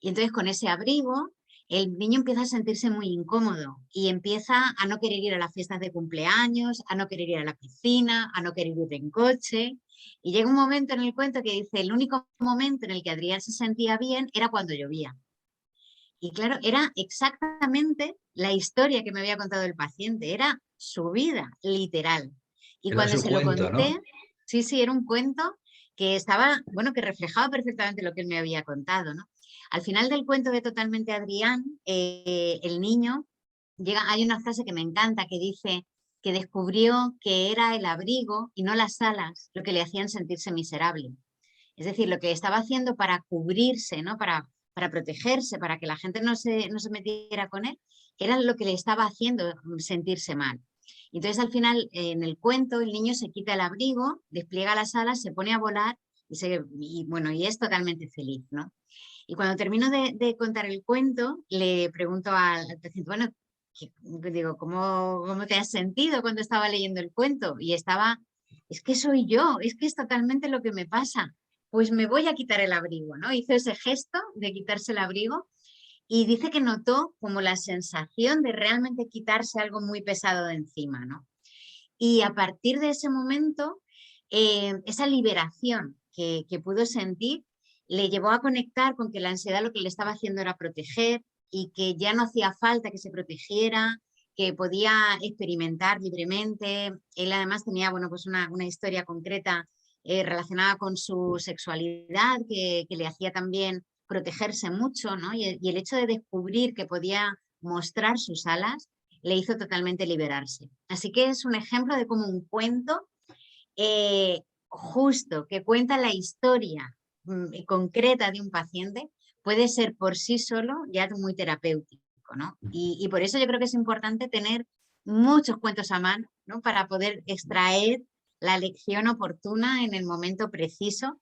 Speaker 3: Y entonces con ese abrigo el niño empieza a sentirse muy incómodo y empieza a no querer ir a las fiestas de cumpleaños, a no querer ir a la piscina, a no querer ir en coche. Y llega un momento en el cuento que dice, el único momento en el que Adrián se sentía bien era cuando llovía. Y claro, era exactamente la historia que me había contado el paciente, era su vida, literal. Y
Speaker 1: Era
Speaker 3: cuando
Speaker 1: su
Speaker 3: se lo
Speaker 1: cuento,
Speaker 3: conté,
Speaker 1: ¿no?
Speaker 3: sí, era un cuento que estaba, bueno, que reflejaba perfectamente lo que él me había contado, ¿no? Al final del cuento de Totalmente Adrián, el niño hay una frase que me encanta que dice que descubrió que era el abrigo y no las alas lo que le hacían sentirse miserable. Es decir, lo que estaba haciendo para cubrirse, ¿no? Para protegerse, para que la gente no se metiera con él, era lo que le estaba haciendo sentirse mal. Entonces, al final, en el cuento, el niño se quita el abrigo, despliega las alas, se pone a volar y es totalmente feliz, ¿no? Y cuando termino de contar el cuento, le pregunto al paciente, bueno, digo, ¿cómo te has sentido cuando estaba leyendo el cuento? Y es que soy yo, es que es totalmente lo que me pasa. Pues me voy a quitar el abrigo, ¿no? Hizo ese gesto de quitarse el abrigo y dice que notó como la sensación de realmente quitarse algo muy pesado de encima, ¿no? Y a partir de ese momento, esa liberación que pudo sentir le llevó a conectar con que la ansiedad lo que le estaba haciendo era proteger y que ya no hacía falta que se protegiera, que podía experimentar libremente. Él además tenía, bueno, pues una historia concreta relacionada con su sexualidad que le hacía también protegerse mucho, ¿no? Y el hecho de descubrir que podía mostrar sus alas le hizo totalmente liberarse. Así que es un ejemplo de cómo un cuento justo que cuenta la historia concreta de un paciente puede ser por sí solo ya muy terapéutico, ¿no? Y por eso yo creo que es importante tener muchos cuentos a mano, ¿no? Para poder extraer la lección oportuna en el momento preciso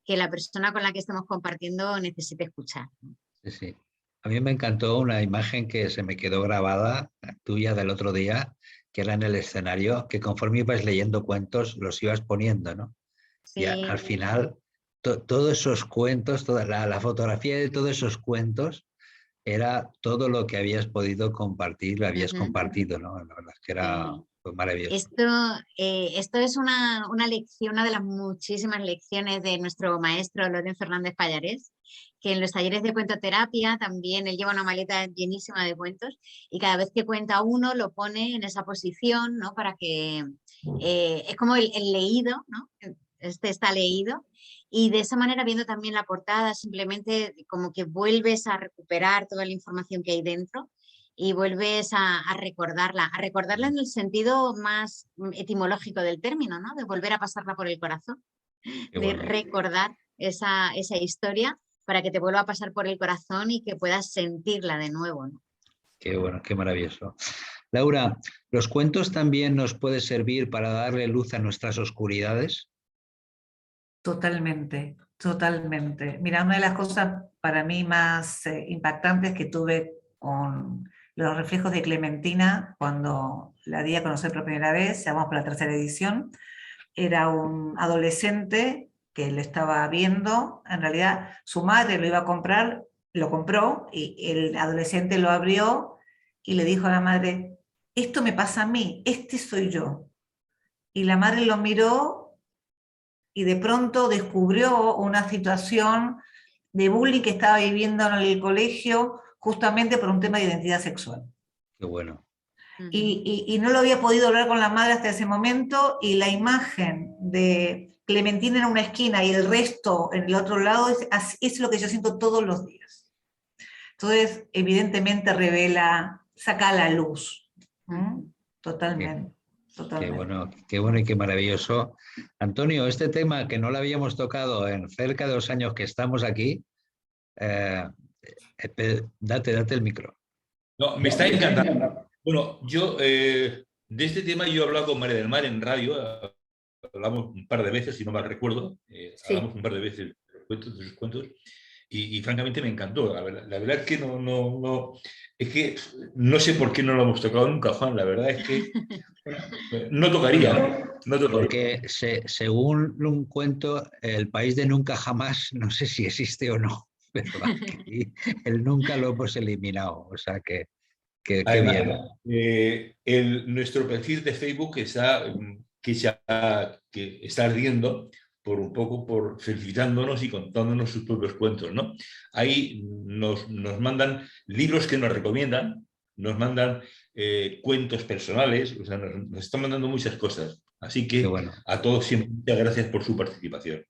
Speaker 3: que la persona con la que estamos compartiendo necesite escuchar, ¿no?
Speaker 1: Sí, sí. A mí me encantó una imagen que se me quedó grabada, tuya del otro día, que era en el escenario, que conforme ibas leyendo cuentos los ibas poniendo, ¿no? Y al
Speaker 3: Sí.
Speaker 1: final, todos esos cuentos, toda la fotografía de todos esos cuentos era todo lo que habías podido compartir, lo habías compartido, ¿no? La verdad es que era
Speaker 3: Sí.
Speaker 1: pues, maravilloso.
Speaker 3: Esto es una lección, una de las muchísimas lecciones de nuestro maestro Loren Fernández Pallarés, que en los talleres de cuentoterapia también él lleva una maleta llenísima de cuentos y cada vez que cuenta uno lo pone en esa posición, ¿no? Para que es como el leído, ¿no? Este está leído y de esa manera, viendo también la portada, simplemente como que vuelves a recuperar toda la información que hay dentro y vuelves a recordarla en el sentido más etimológico del término, ¿no? De volver a pasarla por el corazón,
Speaker 1: Qué
Speaker 3: de
Speaker 1: bueno,
Speaker 3: recordar esa historia para que te vuelva a pasar por el corazón y que puedas sentirla de nuevo, ¿no?
Speaker 1: qué bueno, qué maravilloso. Laura, ¿los cuentos también nos pueden servir para darle luz a nuestras oscuridades?
Speaker 4: Totalmente, totalmente. Mira, una de las cosas para mí más impactantes que tuve con los reflejos de Clementina, cuando la di a conocer por primera vez, ya vamos por la tercera edición, era un adolescente que lo estaba viendo, en realidad su madre lo iba a comprar, lo compró, y el adolescente lo abrió y le dijo a la madre, esto me pasa a mí, este soy yo. Y la madre lo miró y de pronto descubrió una situación de bullying que estaba viviendo en el colegio justamente por un tema de identidad sexual.
Speaker 1: Qué bueno.
Speaker 4: Y no lo había podido hablar con la madre hasta ese momento, y la imagen de Clementina en una esquina y el resto en el otro lado es lo que yo siento todos los días. Entonces, evidentemente revela, saca a la luz. Totalmente.
Speaker 1: Qué bueno y qué maravilloso. Antonio, este tema que no lo habíamos tocado en cerca de 2 años que estamos aquí, date el micro.
Speaker 5: No, me está encantando. Bueno, yo de este tema yo he hablado con María del Mar en radio, hablamos un par de veces, si no mal recuerdo,
Speaker 2: Sí.
Speaker 5: hablamos un par de veces de sus cuentos, y francamente me encantó. La verdad es que es que no sé por qué no lo hemos tocado nunca, Juan. La verdad es que no tocaría.
Speaker 1: Porque según un cuento, el país de nunca jamás, no sé si existe o no, pero aquí el nunca lo hemos eliminado, o sea que qué bien.
Speaker 5: Nuestro perfil de Facebook que está ardiendo por un poco por felicitándonos y contándonos sus propios cuentos, ¿no? Ahí nos mandan libros que nos recomiendan, nos mandan cuentos personales, o sea, nos están mandando muchas cosas. Así que
Speaker 1: bueno.
Speaker 5: a todos siempre muchas gracias por su participación.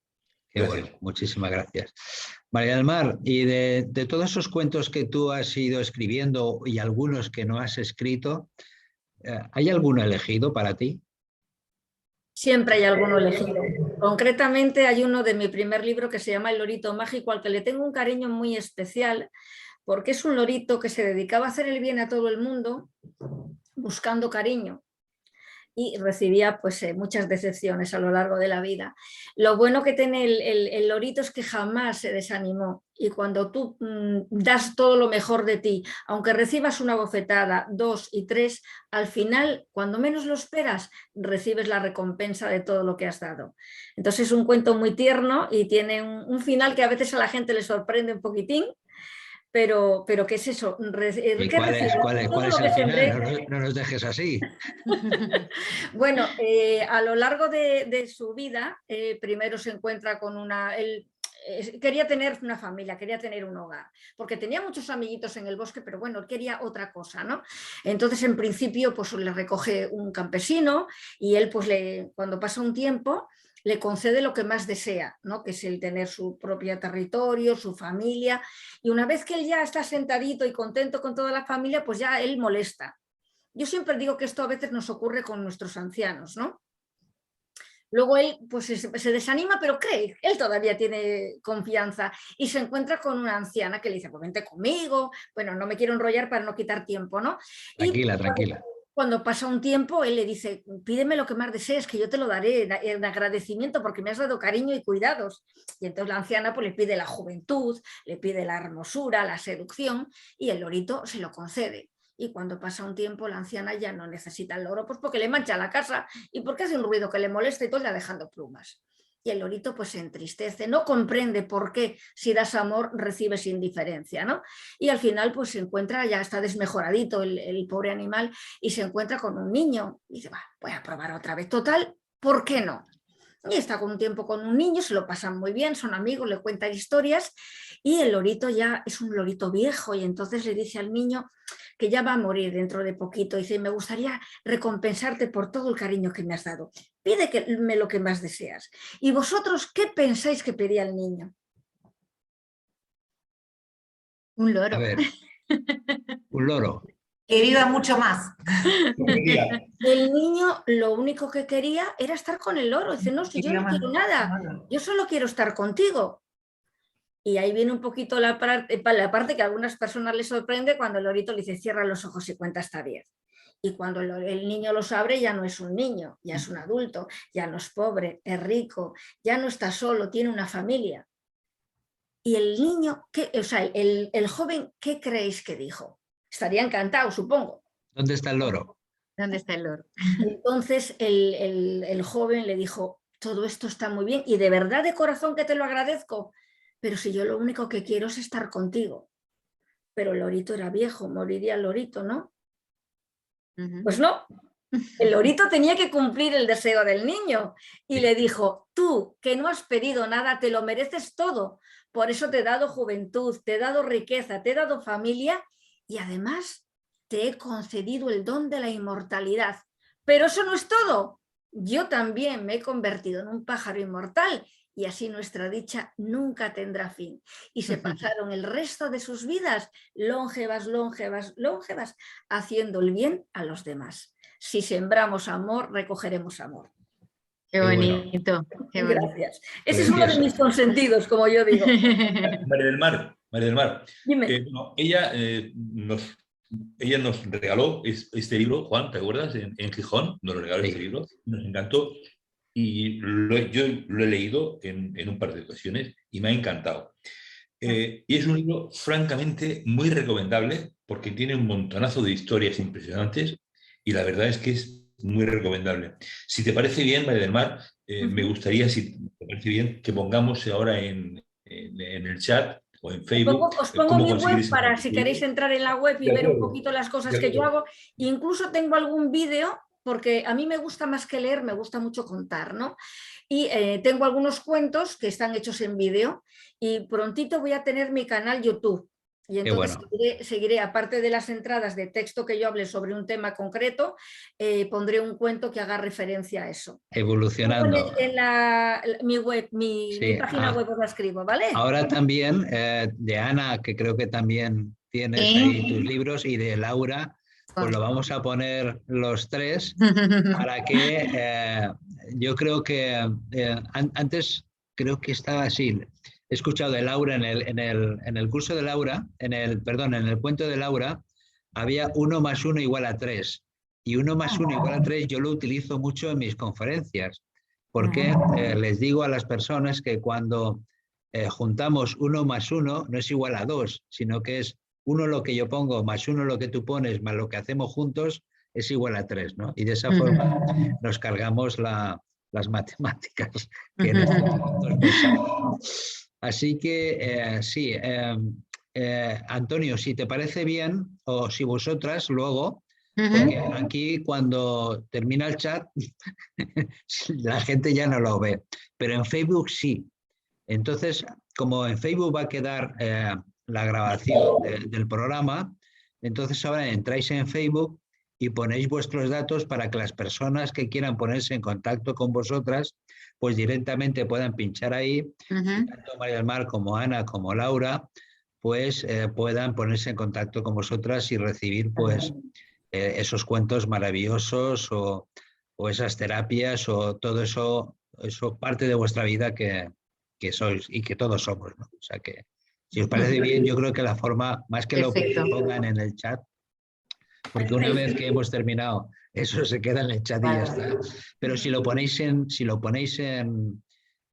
Speaker 1: Qué bueno, muchísimas gracias. María del Mar, y de todos esos cuentos que tú has ido escribiendo y algunos que no has escrito, ¿hay alguno elegido para ti?
Speaker 2: Siempre hay alguno elegido. Concretamente hay uno de mi primer libro que se llama El lorito mágico, al que le tengo un cariño muy especial, porque es un lorito que se dedicaba a hacer el bien a todo el mundo buscando cariño, y recibía pues muchas decepciones a lo largo de la vida. Lo bueno que tiene el lorito es que jamás se desanimó, y cuando tú das todo lo mejor de ti, aunque recibas una bofetada, 2 y 3, al final, cuando menos lo esperas, recibes la recompensa de todo lo que has dado. Entonces es un cuento muy tierno y tiene un final que a veces a la gente le sorprende un poquitín, pero ¿qué es eso?
Speaker 1: ¿Y cuál es el final? No nos dejes así.
Speaker 2: Bueno, a lo largo de su vida, primero se encuentra con quería tener una familia, quería tener un hogar, porque tenía muchos amiguitos en el bosque, pero bueno, quería otra cosa, ¿no? Entonces, en principio, pues le recoge un campesino, y él, pues cuando pasa un tiempo, le concede lo que más desea, ¿no? Que es el tener su propio territorio, su familia, y una vez que él ya está sentadito y contento con toda la familia, pues ya él molesta. Yo siempre digo que esto a veces nos ocurre con nuestros ancianos, ¿no? Luego él pues se desanima, pero cree, él todavía tiene confianza y se encuentra con una anciana que le dice, pues vente conmigo, bueno, no me quiero enrollar para no quitar tiempo, ¿no?
Speaker 1: Tranquila,
Speaker 2: Y
Speaker 1: tranquila.
Speaker 2: cuando pasa un tiempo, él le dice, pídeme lo que más desees, que yo te lo daré en agradecimiento porque me has dado cariño y cuidados. Y entonces la anciana pues, le pide la juventud, le pide la hermosura, la seducción, y el lorito se lo concede. Y cuando pasa un tiempo, la anciana ya no necesita el loro, pues porque le mancha la casa y porque hace un ruido que le molesta y todo le va dejando plumas. Y el lorito pues se entristece, no comprende por qué si das amor recibes indiferencia, ¿no? Y al final pues se encuentra, ya está desmejoradito el pobre animal y se encuentra con un niño y dice, voy a probar otra vez, total, ¿por qué no? Y está con un tiempo con un niño, se lo pasan muy bien, son amigos, le cuentan historias y el lorito ya es un lorito viejo y entonces le dice al niño que ya va a morir dentro de poquito. Dice, me gustaría recompensarte por todo el cariño que me has dado. Pídeme lo que más deseas. ¿Y vosotros qué pensáis que pedía el niño?
Speaker 3: Un loro.
Speaker 1: A ver, un loro.
Speaker 4: Que viva mucho más.
Speaker 2: El niño lo único que quería era estar con el loro. Dice, no, si yo no quiero nada, yo solo quiero estar contigo. Y ahí viene un poquito la parte que a algunas personas les sorprende cuando el lorito le dice, cierra los ojos y cuenta hasta 10. Y cuando el niño los abre ya no es un niño, ya es un adulto, ya no es pobre, es rico, ya no está solo, tiene una familia. Y el niño, el joven, ¿qué creéis que dijo? Estaría encantado, supongo.
Speaker 1: ¿Dónde está el loro?
Speaker 3: ¿Dónde está el loro?
Speaker 2: Entonces el joven le dijo, todo esto está muy bien y de verdad de corazón que te lo agradezco, pero si yo lo único que quiero es estar contigo. Pero el lorito era viejo, moriría el lorito, ¿no? Pues no, el lorito tenía que cumplir el deseo del niño y le dijo, tú que no has pedido nada, te lo mereces todo, por eso te he dado juventud, te he dado riqueza, te he dado familia y además te he concedido el don de la inmortalidad. Pero eso no es todo, yo también me he convertido en un pájaro inmortal y así nuestra dicha nunca tendrá fin. Y se pasaron el resto de sus vidas longevas, longevas, longevas, haciendo el bien a los demás. Si sembramos amor, recogeremos amor.
Speaker 3: Qué bonito. Qué bonito.
Speaker 2: Gracias. Ese es uno de mis consentidos, como yo digo.
Speaker 5: María del Mar.
Speaker 2: Dime.
Speaker 5: Ella nos regaló este libro, Juan, ¿te acuerdas? En Gijón nos regaló este libro, nos encantó. Y yo lo he leído en un par de ocasiones y me ha encantado. Y es un libro francamente muy recomendable porque tiene un montonazo de historias impresionantes y la verdad es que es muy recomendable. Si te parece bien, María del Mar, me gustaría, si te parece bien, que pongamos ahora en el chat o en Facebook.
Speaker 2: Os pongo mi web para si queréis entrar en la web y ver un poquito las cosas que yo hago. Incluso tengo algún vídeo porque a mí me gusta más que leer, me gusta mucho contar, ¿no? Y tengo algunos cuentos que están hechos en vídeo y prontito voy a tener mi canal YouTube. Y entonces seguiré, aparte de las entradas de texto que yo hable sobre un tema concreto, pondré un cuento que haga referencia a eso.
Speaker 1: Evolucionando.
Speaker 2: En mi web, mi página web os la escribo, ¿vale?
Speaker 1: Ahora también de Ana, que creo que también tienes ahí tus libros, y de Laura, pues lo vamos a poner los tres para que yo creo que antes creo que estaba así. He escuchado de Laura en el curso de Laura, en el cuento de Laura, había 1 más 1 igual a 3. Y 1 más 1 igual a 3 yo lo utilizo mucho en mis conferencias, porque les digo a las personas que cuando juntamos 1 más 1 no es igual a 2, sino que es 1 lo que yo pongo más 1 lo que tú pones más lo que hacemos juntos es igual a 3, ¿no? Y de esa forma nos cargamos las matemáticas que en estos momentos pensamos. Así que sí, Antonio, si te parece bien, o si vosotras luego, porque aquí cuando termina el chat la gente ya no lo ve, pero en Facebook sí. Entonces, como en Facebook va a quedar la grabación del programa, entonces ahora entráis en Facebook y ponéis vuestros datos para que las personas que quieran ponerse en contacto con vosotras, pues directamente puedan pinchar ahí, y tanto María del Mar como Ana como Laura, pues puedan ponerse en contacto con vosotras y recibir pues esos cuentos maravillosos o esas terapias o todo eso eso parte de vuestra vida que sois y que todos somos, ¿no? O sea que, si os parece bien, yo creo que la forma, más que lo que
Speaker 3: Perfecto.
Speaker 1: pongan en el chat, porque una vez que hemos terminado, eso se queda en el chat y ya está. Pero si lo ponéis en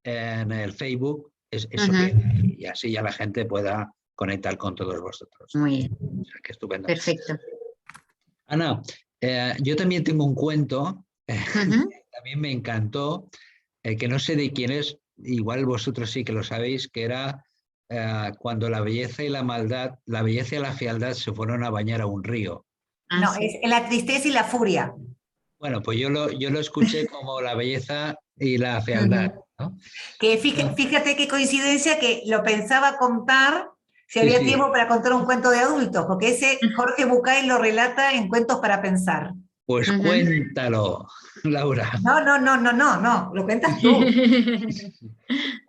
Speaker 1: el Facebook, eso queda, y así ya la gente pueda conectar con todos vosotros.
Speaker 3: Muy bien.
Speaker 1: O sea, que estupendo.
Speaker 3: Perfecto.
Speaker 1: Ana, yo también tengo un cuento, también me encantó, que no sé de quién es, igual vosotros sí que lo sabéis, que era cuando la belleza y la maldad, la belleza y la fealdad se fueron a bañar a un río.
Speaker 3: Ah,
Speaker 4: No,
Speaker 3: sí.
Speaker 4: es la tristeza y la furia.
Speaker 1: Bueno, pues yo lo escuché como la belleza y la fealdad, ¿no?
Speaker 4: Que fíjate qué coincidencia que lo pensaba contar si
Speaker 1: Sí,
Speaker 4: había
Speaker 1: sí.
Speaker 4: tiempo para contar un cuento de adultos, porque ese Jorge Bucay lo relata en Cuentos para Pensar.
Speaker 1: Pues cuéntalo, Laura.
Speaker 4: No, lo cuentas tú.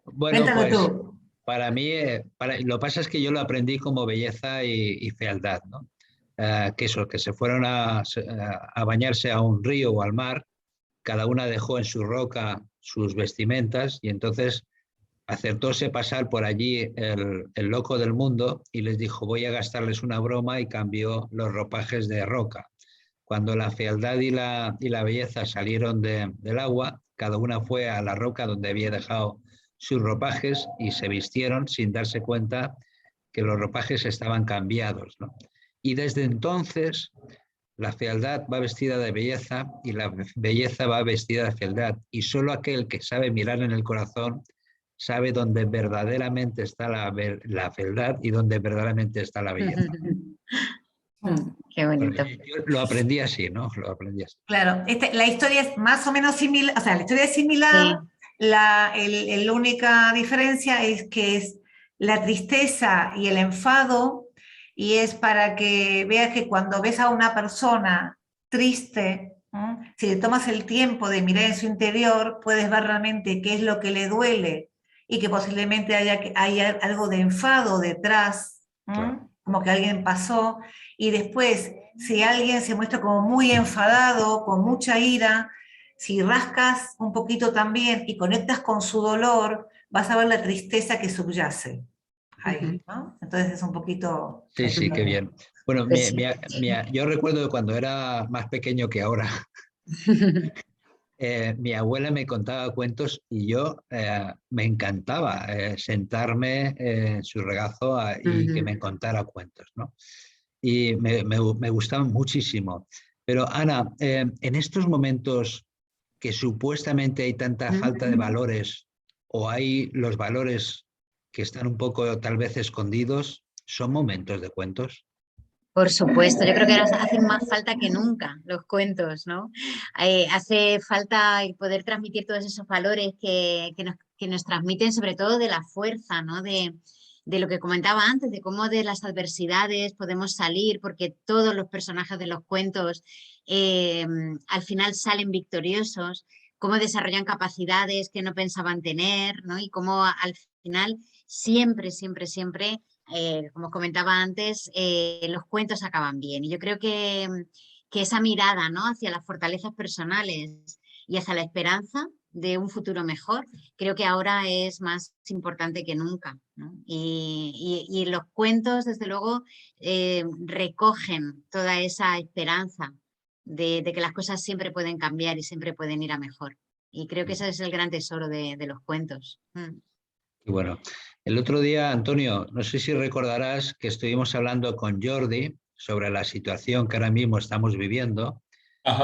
Speaker 1: Bueno,
Speaker 4: Cuéntalo
Speaker 1: pues
Speaker 4: tú.
Speaker 1: para mí, lo que pasa es que yo lo aprendí como belleza y fealdad, ¿no? Que eso, que se fueron a bañarse a un río o al mar, cada una dejó en su roca sus vestimentas y entonces acertóse pasar por allí el loco del mundo y les dijo, voy a gastarles una broma, y cambió los ropajes de roca. Cuando la fealdad y la belleza salieron del agua, cada una fue a la roca donde había dejado sus ropajes y se vistieron sin darse cuenta que los ropajes estaban cambiados, ¿no? Y desde entonces la fealdad va vestida de belleza y la belleza va vestida de fealdad. Y solo aquel que sabe mirar en el corazón sabe dónde verdaderamente está la fealdad y dónde verdaderamente está la belleza.
Speaker 3: Qué bonito.
Speaker 1: Bueno, yo lo aprendí así, ¿no? Lo aprendí así.
Speaker 4: Claro, la historia es más o menos similar, o sea, la historia es similar, la única diferencia es que es la tristeza y el enfado, y es para que veas que cuando ves a una persona triste, si le tomas el tiempo de mirar en su interior, puedes ver realmente qué es lo que le duele y que posiblemente haya algo de enfado detrás,
Speaker 1: Claro.
Speaker 4: como que alguien pasó, y después, si alguien se muestra como muy enfadado, con mucha ira, si rascas un poquito también y conectas con su dolor, vas a ver la tristeza que subyace ahí, ¿no? Entonces es un poquito...
Speaker 1: Sí, sí, qué bien. Bueno,
Speaker 3: Pues sí.
Speaker 1: yo recuerdo que cuando era más pequeño que ahora, mi abuela me contaba cuentos y yo me encantaba sentarme en su regazo y que me contara cuentos, ¿no? Y me gustaban muchísimo. Pero Ana, en estos momentos que supuestamente hay tanta falta de valores, o hay los valores que están un poco tal vez escondidos, ¿son momentos de cuentos?
Speaker 3: Por supuesto, yo creo que ahora hacen más falta que nunca los cuentos, ¿no? Hace falta el poder transmitir todos esos valores que nos transmiten, sobre todo de la fuerza, ¿no? De lo que comentaba antes, de cómo de las adversidades podemos salir, porque todos los personajes de los cuentos al final salen victoriosos, cómo desarrollan capacidades que no pensaban tener, ¿no? Y cómo al final siempre, como comentaba antes, los cuentos acaban bien. Y yo creo que esa mirada, ¿no? Hacia las fortalezas personales y hacia la esperanza de un futuro mejor, creo que ahora es más importante que nunca, ¿no? Y los cuentos, desde luego, recogen toda esa esperanza de que las cosas siempre pueden cambiar y siempre pueden ir a mejor. Y creo que ese es el gran tesoro de los cuentos.
Speaker 1: Y bueno, el otro día, Antonio, no sé si recordarás que estuvimos hablando con Jordi sobre la situación que ahora mismo estamos viviendo,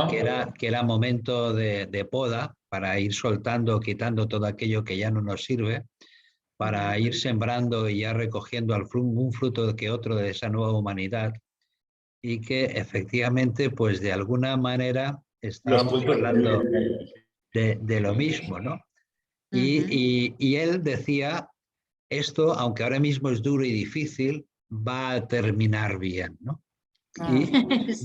Speaker 1: que era momento de poda para ir soltando, quitando todo aquello que ya no nos sirve, para ir sembrando y ya recogiendo un fruto que otro de esa nueva humanidad, y que efectivamente, pues de alguna manera estábamos hablando de lo mismo, ¿no? Y él decía, esto, aunque ahora mismo es duro y difícil, va a terminar bien, ¿no? Y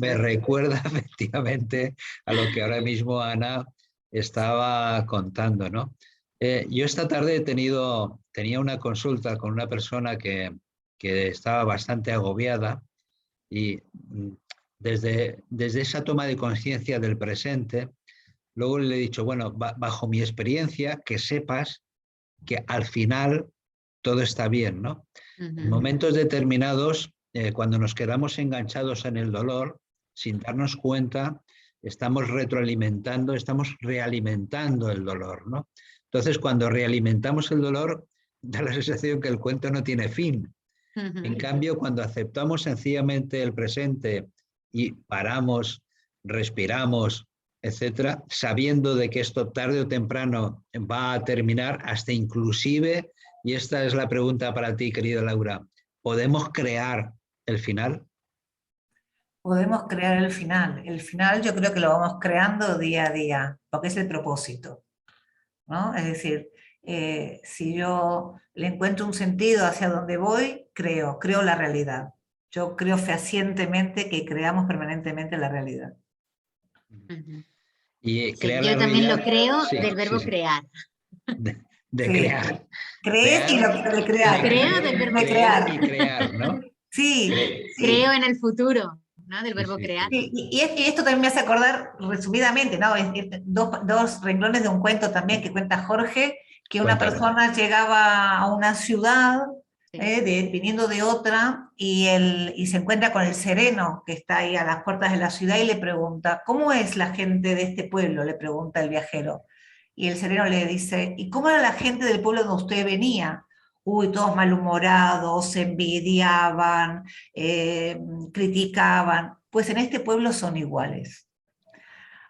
Speaker 1: me recuerda efectivamente a lo que ahora mismo Ana estaba contando, ¿no? Yo esta tarde tenía una consulta con una persona que estaba bastante agobiada, y desde esa toma de conciencia del presente, luego le he dicho, bueno, bajo mi experiencia, que sepas que al final todo está bien, ¿no? En momentos determinados, cuando nos quedamos enganchados en el dolor, sin darnos cuenta, estamos retroalimentando, estamos realimentando el dolor, ¿no? Entonces, cuando realimentamos el dolor, da la sensación que el cuento no tiene fin. En cambio, cuando aceptamos sencillamente el presente y paramos, respiramos, etcétera, sabiendo de que esto tarde o temprano va a terminar, hasta inclusive, y esta es la pregunta para ti, querida Laura, ¿podemos crear el final?
Speaker 4: Podemos crear el final. El final yo creo que lo vamos creando día a día, porque es el propósito, ¿no? Es decir, si yo le encuentro un sentido hacia donde voy, creo la realidad. Yo creo fehacientemente que creamos permanentemente la realidad.
Speaker 1: Y
Speaker 3: Sí,
Speaker 1: crear
Speaker 3: yo
Speaker 1: la
Speaker 3: también
Speaker 1: realidad,
Speaker 3: lo creo
Speaker 1: sí,
Speaker 3: del verbo
Speaker 1: sí.
Speaker 3: crear.
Speaker 1: De
Speaker 4: Sí.
Speaker 1: crear.
Speaker 4: Crees y lo de crear.
Speaker 3: Creo del verbo
Speaker 1: Creer
Speaker 3: crear.
Speaker 1: y crear, ¿no?
Speaker 4: Sí, sí.
Speaker 3: Creo en el futuro, ¿no? Del
Speaker 1: Sí,
Speaker 3: verbo
Speaker 1: sí,
Speaker 3: crear.
Speaker 1: sí.
Speaker 4: Y esto también me hace acordar, resumidamente, ¿no? Dos renglones de un cuento también que cuenta Jorge, que una
Speaker 1: Cuéntalo.
Speaker 4: persona llegaba a una ciudad,
Speaker 3: Sí.
Speaker 4: viniendo de otra, y se encuentra con el sereno que está ahí a las puertas de la ciudad y le pregunta, ¿cómo es la gente de este pueblo?, le pregunta el viajero. Y el sereno le dice, ¿y cómo era la gente del pueblo donde usted venía? Uy, todos malhumorados, se envidiaban, criticaban. Pues en este pueblo son iguales.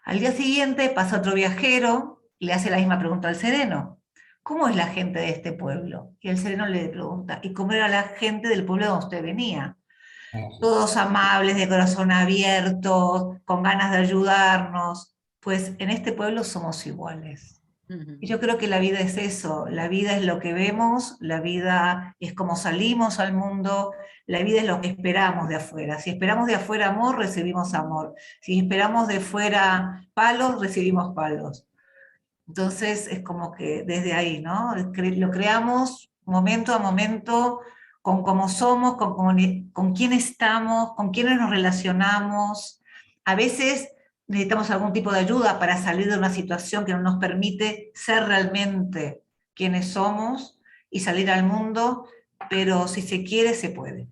Speaker 4: Al día siguiente pasa otro viajero y le hace la misma pregunta al sereno. ¿Cómo es la gente de este pueblo? Y el sereno le pregunta, ¿y cómo era la gente del pueblo donde usted venía? Todos amables, de corazón abierto, con ganas de ayudarnos. Pues en este pueblo somos iguales. Y yo creo que la vida es eso, la vida es lo que vemos, la vida es como salimos al mundo, la vida es lo que esperamos de afuera. Si esperamos de afuera amor, recibimos amor. Si esperamos de fuera palos, recibimos palos. Entonces es como que desde ahí, ¿no? Lo creamos momento a momento, con cómo somos, con quién estamos, con quiénes nos relacionamos. A veces necesitamos algún tipo de ayuda para salir de una situación que no nos permite ser realmente quienes somos y salir al mundo, pero si se quiere, se puede.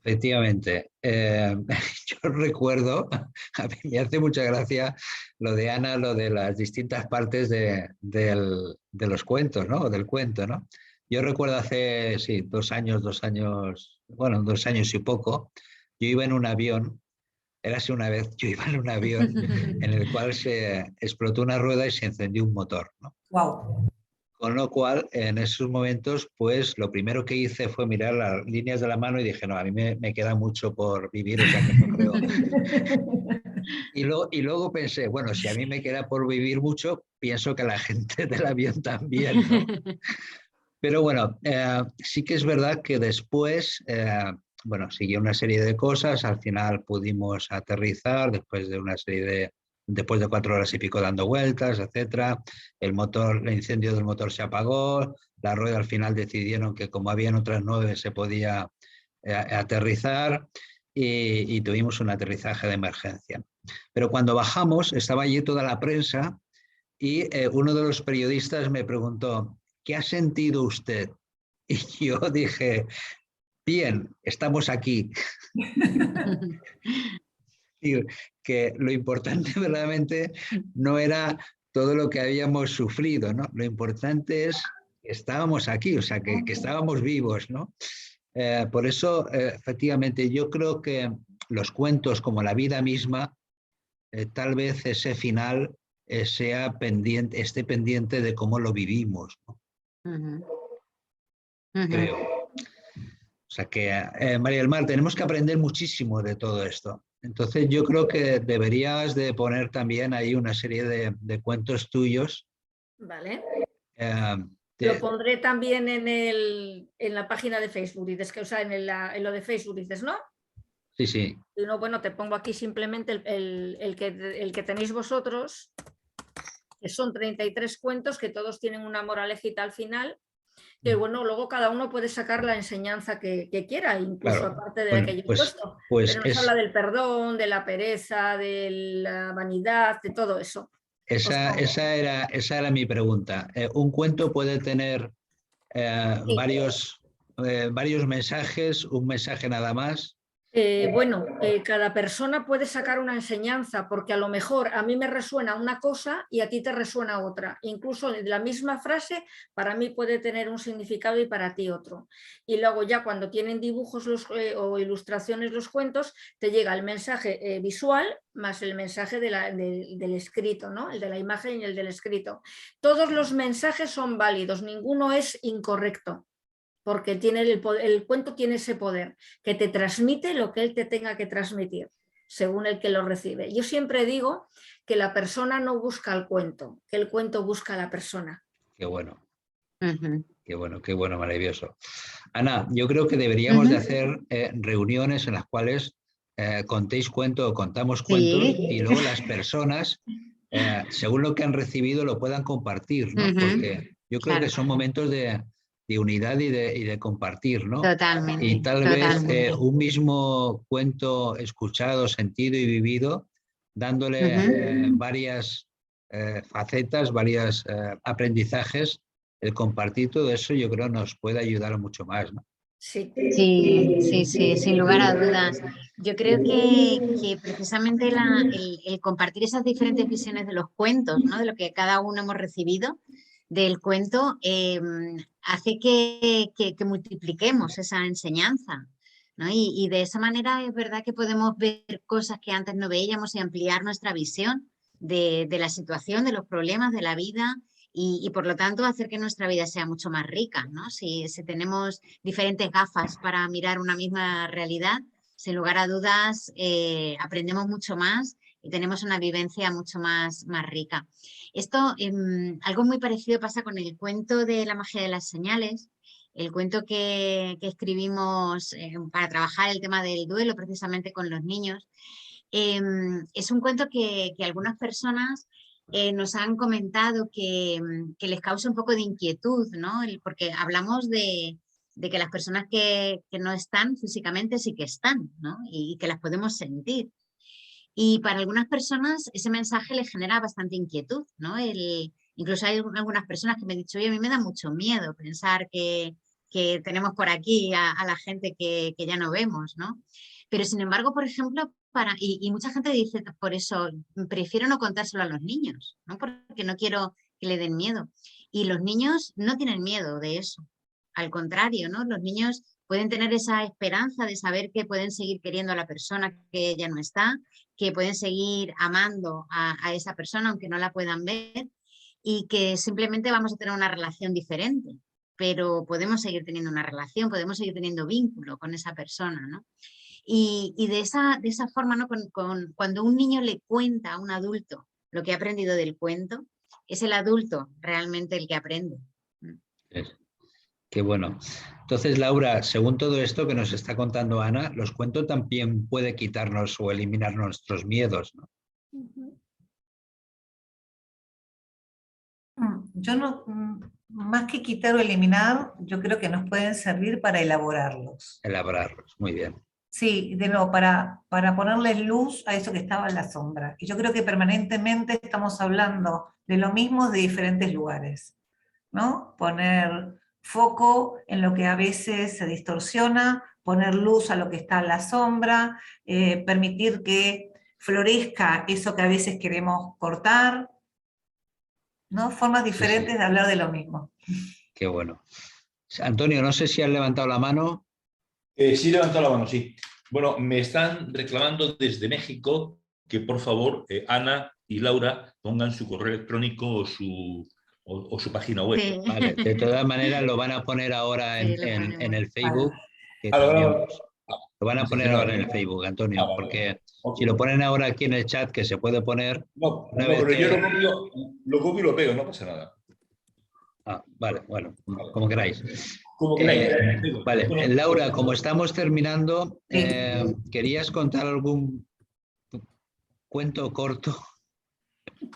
Speaker 1: Efectivamente. Yo recuerdo, a mí me hace mucha gracia lo de Ana, lo de las distintas partes de los cuentos, ¿no? Del cuento, ¿no? Yo recuerdo hace, sí, 2 años, bueno, 2 años y poco, yo iba en un avión, érase una vez, yo iba en un avión en el cual se explotó una rueda y se encendió un motor, ¿no?
Speaker 4: Wow.
Speaker 1: Con lo cual, en esos momentos, pues lo primero que hice fue mirar las líneas de la mano y dije, no, a mí me queda mucho por vivir, o sea que no creo. Y luego pensé, bueno, si a mí me queda por vivir mucho, pienso que la gente del avión también, ¿no? Pero bueno, sí que es verdad que después, bueno, siguió una serie de cosas, al final pudimos aterrizar después de 4 horas y pico dando vueltas, etcétera. El incendio del motor se apagó, la rueda al final decidieron que como habían otras 9 se podía aterrizar y tuvimos un aterrizaje de emergencia. Pero cuando bajamos estaba allí toda la prensa y uno de los periodistas me preguntó, ¿qué ha sentido usted? Y yo dije, bien, estamos aquí. Y que lo importante verdaderamente no era todo lo que habíamos sufrido, ¿no? Lo importante es que estábamos aquí, o sea, que estábamos vivos, ¿no? Por eso, efectivamente, yo creo que los cuentos, como la vida misma, tal vez ese final esté pendiente de cómo lo vivimos, ¿no? Creo. O sea que, María del Mar, tenemos que aprender muchísimo de todo esto. Entonces yo creo que deberías de poner también ahí una serie de cuentos tuyos.
Speaker 2: Vale.
Speaker 1: Te-
Speaker 2: Lo pondré también en la página de Facebook, dices que, o sea, en lo de Facebook dices, ¿no?
Speaker 1: Sí, sí.
Speaker 2: Y no, bueno, te pongo aquí simplemente el que tenéis vosotros, que son 33 cuentos, que todos tienen una moralejita al final. Que bueno, luego cada uno puede sacar la enseñanza que quiera, incluso
Speaker 1: Claro.
Speaker 2: aparte de
Speaker 1: Bueno,
Speaker 2: la que yo he
Speaker 1: pues
Speaker 2: puesto. Pero nos habla del perdón, de la pereza, de la vanidad, de todo eso.
Speaker 1: esa era mi pregunta. ¿Un cuento puede tener
Speaker 2: Sí.
Speaker 1: varios mensajes, un mensaje nada más?
Speaker 2: Bueno, cada persona puede sacar una enseñanza, porque a lo mejor a mí me resuena una cosa y a ti te resuena otra. Incluso la misma frase para mí puede tener un significado y para ti otro. Y luego ya cuando tienen dibujos o ilustraciones los cuentos, te llega el mensaje visual más el mensaje del escrito, ¿no? El de la imagen y el del escrito. Todos los mensajes son válidos, ninguno es incorrecto, porque el cuento tiene ese poder, que te transmite lo que él te tenga que transmitir, según el que lo recibe. Yo siempre digo que la persona no busca el cuento, que el cuento busca a la persona.
Speaker 1: Qué bueno.
Speaker 3: Ujú.
Speaker 1: Qué bueno, maravilloso. Ana, yo creo que deberíamos de hacer reuniones en las cuales contéis cuentos o contamos cuentos y luego las personas, según lo que han recibido, lo puedan compartir, ¿no? Porque yo creo que son momentos de unidad y de compartir, ¿no?
Speaker 3: Totalmente.
Speaker 1: Y tal vez un mismo cuento escuchado, sentido y vivido, dándole varias facetas, varios aprendizajes, el compartir todo eso yo creo nos puede ayudar mucho más, ¿no?
Speaker 2: Sí.
Speaker 3: Sí, sin lugar a dudas. Yo creo que precisamente el compartir esas diferentes visiones de los cuentos, ¿no? De lo que cada uno hemos recibido del cuento, hace que multipliquemos esa enseñanza, ¿no? Y de esa manera es verdad que podemos ver cosas que antes no veíamos y ampliar nuestra visión de la situación, de los problemas de la vida. Y por lo tanto hacer que nuestra vida sea mucho más rica, ¿no? Si tenemos diferentes gafas para mirar una misma realidad, sin lugar a dudas aprendemos mucho más y tenemos una vivencia mucho más rica. Esto, algo muy parecido pasa con el cuento de la magia de las señales, el cuento que escribimos para trabajar el tema del duelo precisamente con los niños. Es un cuento que algunas personas nos han comentado que les causa un poco de inquietud, ¿no? Porque hablamos de que las personas que no están físicamente sí que están, ¿no? Y que las podemos sentir. Y para algunas personas ese mensaje les genera bastante inquietud, ¿no? Incluso hay algunas personas que me han dicho, oye, a mí me da mucho miedo pensar que tenemos por aquí a la gente que ya no vemos, ¿no? Pero sin embargo, por ejemplo, y mucha gente dice por eso, prefiero no contárselo a los niños, ¿no? Porque no quiero que le den miedo. Y los niños no tienen miedo de eso. Al contrario, ¿no? Los niños pueden tener esa esperanza de saber que pueden seguir queriendo a la persona que ya no está, que pueden seguir amando a esa persona aunque no la puedan ver y que simplemente vamos a tener una relación diferente, pero podemos seguir teniendo una relación, podemos seguir teniendo vínculo con esa persona, ¿no? Y de esa forma, ¿no? Cuando un niño le cuenta a un adulto lo que ha aprendido del cuento, es el adulto realmente el que aprende.
Speaker 1: Qué bueno. Entonces, Laura, según todo esto que nos está contando Ana, los cuentos también puede quitarnos o eliminar nuestros miedos, ¿no?
Speaker 4: Yo no, más que quitar o eliminar, yo creo que nos pueden servir para elaborarlos.
Speaker 1: Elaborarlos, muy bien.
Speaker 4: Sí, de nuevo, para ponerles luz a eso que estaba en la sombra. Y yo creo que permanentemente estamos hablando de lo mismo de diferentes lugares, ¿no? Poner foco en lo que a veces se distorsiona, poner luz a lo que está en la sombra, permitir que florezca eso que a veces queremos cortar, ¿no? Formas diferentes de hablar de lo mismo.
Speaker 1: Qué bueno. Antonio, no sé si has levantado la mano.
Speaker 5: Sí, he levantado la mano, sí. Bueno, me están reclamando desde México que por favor Ana y Laura pongan su correo electrónico o su página web.
Speaker 3: Sí.
Speaker 1: Vale, de todas maneras lo van a poner ahora en el Facebook. Que lo van a poner ahora en el Facebook, Antonio, porque si lo ponen ahora aquí en el chat, que se puede poner...
Speaker 5: No, pero yo lo copio y lo pego, no pasa nada.
Speaker 1: Vale, bueno, como queráis.
Speaker 5: Como queráis.
Speaker 1: Vale, Laura, como estamos terminando, ¿querías contar algún cuento corto?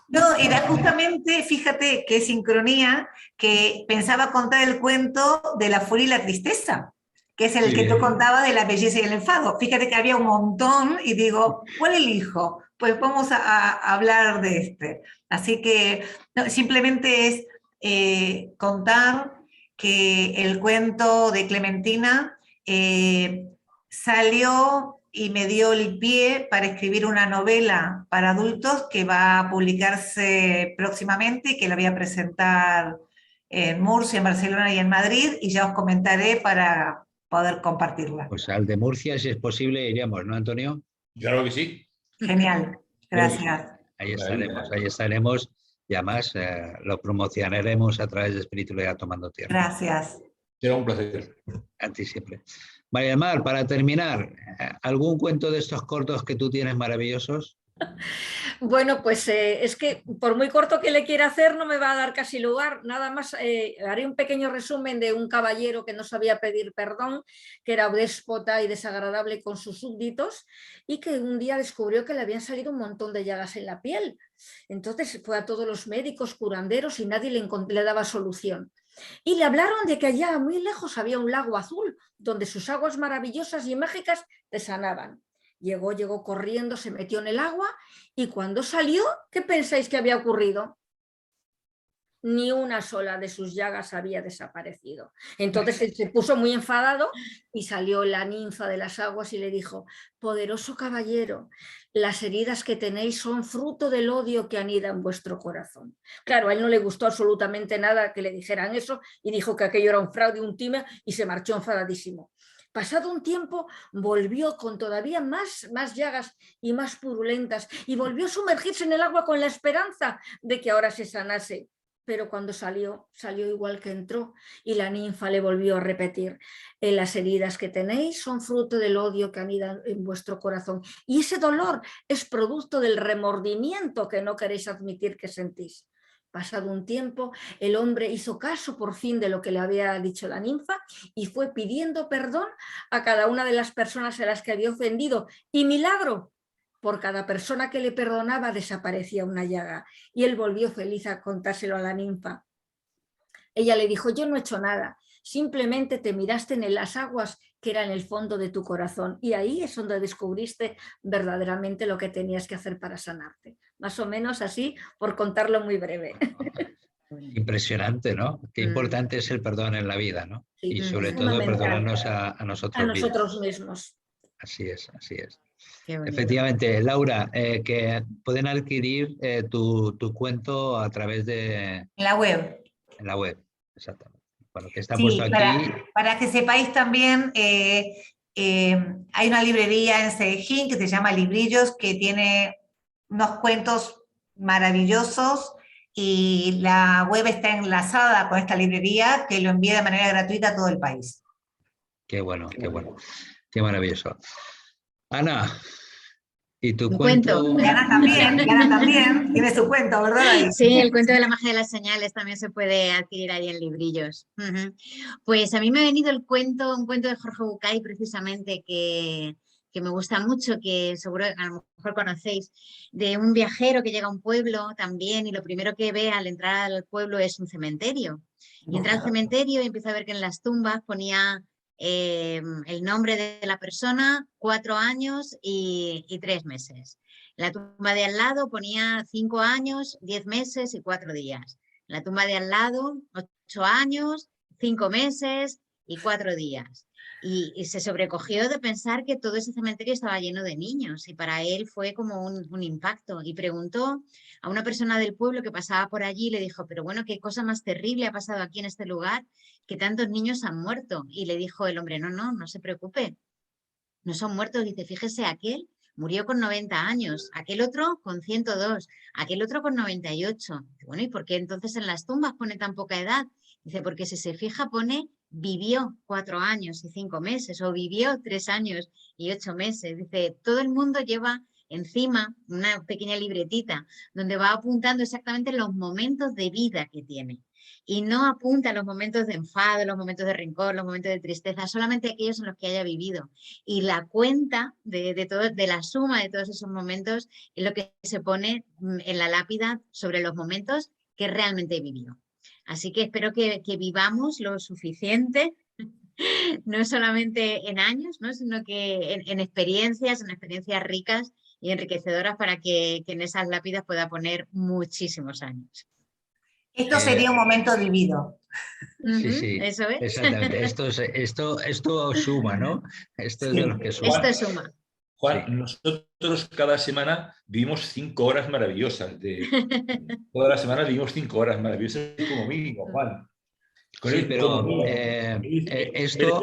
Speaker 4: No, era justamente, fíjate qué sincronía, que pensaba contar el cuento de la furia y la tristeza, que es el
Speaker 5: Muy
Speaker 4: que tú
Speaker 5: bien.
Speaker 4: contabas de la belleza y el enfado. Fíjate que había un montón y digo, ¿cuál elijo? Pues vamos a hablar de este. Así que no, simplemente es contar que el cuento de Clementina salió y me dio el pie para escribir una novela para adultos que va a publicarse próximamente y que la voy a presentar en Murcia, en Barcelona y en Madrid, y ya os comentaré para poder compartirla.
Speaker 1: Pues al de Murcia, si es posible, iríamos, ¿no, Antonio?
Speaker 5: Claro que sí.
Speaker 4: Genial,
Speaker 5: Claro que sí.
Speaker 4: gracias.
Speaker 1: Ahí estaremos y además lo promocionaremos a través de Espiritualidad Tomando Tierra.
Speaker 4: Gracias.
Speaker 5: Será un placer.
Speaker 1: A ti siempre. María del Mar, para terminar, ¿algún cuento de estos cortos que tú tienes maravillosos?
Speaker 2: Bueno, pues es que por muy corto que le quiera hacer no me va a dar casi lugar. Nada más haré un pequeño resumen de un caballero que no sabía pedir perdón, que era déspota y desagradable con sus súbditos y que un día descubrió que le habían salido un montón de llagas en la piel. Entonces fue a todos los médicos, curanderos y nadie le daba solución. Y le hablaron de que allá muy lejos había un lago azul donde sus aguas maravillosas y mágicas te sanaban. Llegó corriendo, se metió en el agua y cuando salió, ¿qué pensáis que había ocurrido? Ni una sola de sus llagas había desaparecido. Entonces él se puso muy enfadado y salió la ninfa de las aguas y le dijo: poderoso caballero, las heridas que tenéis son fruto del odio que anida en vuestro corazón. Claro, a él no le gustó absolutamente nada que le dijeran eso y dijo que aquello era un fraude, un timo, y se marchó enfadadísimo. Pasado un tiempo volvió con todavía más llagas y más purulentas y volvió a sumergirse en el agua con la esperanza de que ahora se sanase. Pero cuando salió igual que entró y la ninfa le volvió a repetir: las heridas que tenéis son fruto del odio que anida en vuestro corazón y ese dolor es producto del remordimiento que no queréis admitir que sentís. Pasado un tiempo, el hombre hizo caso por fin de lo que le había dicho la ninfa y fue pidiendo perdón a cada una de las personas a las que había ofendido. Y milagro, por cada persona que le perdonaba desaparecía una llaga y él volvió feliz a contárselo a la ninfa. Ella le dijo: yo no he hecho nada, simplemente te miraste en las aguas que era en el fondo de tu corazón y ahí es donde descubriste verdaderamente lo que tenías que hacer para sanarte. Más o menos así, por contarlo muy breve.
Speaker 1: Impresionante, ¿no? Qué importante es el perdón en la vida, ¿no?
Speaker 2: Sí,
Speaker 1: Y sobre todo perdonarnos a nosotros
Speaker 2: mismos.
Speaker 1: Así es, así es.
Speaker 3: Qué bonito.
Speaker 1: Efectivamente, Laura, que pueden adquirir tu cuento a través de...
Speaker 4: En la web.
Speaker 1: En la web, exactamente. Bueno, que está puesto
Speaker 4: Sí,
Speaker 1: aquí.
Speaker 4: para que sepáis también, hay una librería en Sedejín que se llama Librillos, que tiene unos cuentos maravillosos y la web está enlazada con esta librería que lo envía de manera gratuita a todo el país.
Speaker 1: Qué bueno, qué bueno. Qué maravilloso. Ana, ¿y tu
Speaker 3: Un
Speaker 1: cuento?
Speaker 3: cuento.
Speaker 4: Y Ana también tiene su cuento, ¿verdad?
Speaker 3: Sí, el cuento de la magia de las señales también se puede adquirir ahí en Librillos. Pues a mí me ha venido un cuento de Jorge Bucay precisamente que me gusta mucho, que seguro que a lo mejor conocéis, de un viajero que llega a un pueblo también y lo primero que ve al entrar al pueblo es un cementerio. Y entra al cementerio y empieza a ver que en las tumbas ponía el nombre de la persona, 4 años y 3 meses. La tumba de al lado ponía 5 años, 10 meses y 4 días. La tumba de al lado, 8 años, 5 meses y 4 días. Y se sobrecogió de pensar que todo ese cementerio estaba lleno de niños y para él fue como un impacto. Y preguntó a una persona del pueblo que pasaba por allí y le dijo: pero bueno, ¿qué cosa más terrible ha pasado aquí en este lugar? Que tantos niños han muerto. Y le dijo el hombre: no se preocupe, no son muertos. Dice: fíjese, aquel murió con 90 años, aquel otro con 102, aquel otro con 98. Bueno, ¿y por qué entonces en las tumbas pone tan poca edad? Dice: porque si se fija pone vivió 4 años y 5 meses o vivió 3 años y 8 meses. Dice: todo el mundo lleva encima una pequeña libretita donde va apuntando exactamente los momentos de vida que tiene. Y no apunta los momentos de enfado, los momentos de rencor, los momentos de tristeza, solamente aquellos en los que haya vivido. Y la cuenta de la suma de todos esos momentos es lo que se pone en la lápida sobre los momentos que realmente vivió. Así que espero que vivamos lo suficiente, no solamente en años, ¿no? Sino que en experiencias ricas y enriquecedoras para que en esas lápidas pueda poner muchísimos años.
Speaker 4: Esto sería un momento vivido.
Speaker 1: Sí, sí,
Speaker 3: eso es.
Speaker 1: exactamente. Esto suma, ¿no? Esto es de los que suma.
Speaker 3: Esto suma.
Speaker 5: Juan,
Speaker 1: Sí.
Speaker 5: nosotros cada semana vivimos 5 horas maravillosas. Toda la semana vivimos 5 horas maravillosas como mínimo, Juan.
Speaker 1: Sí, pero esto...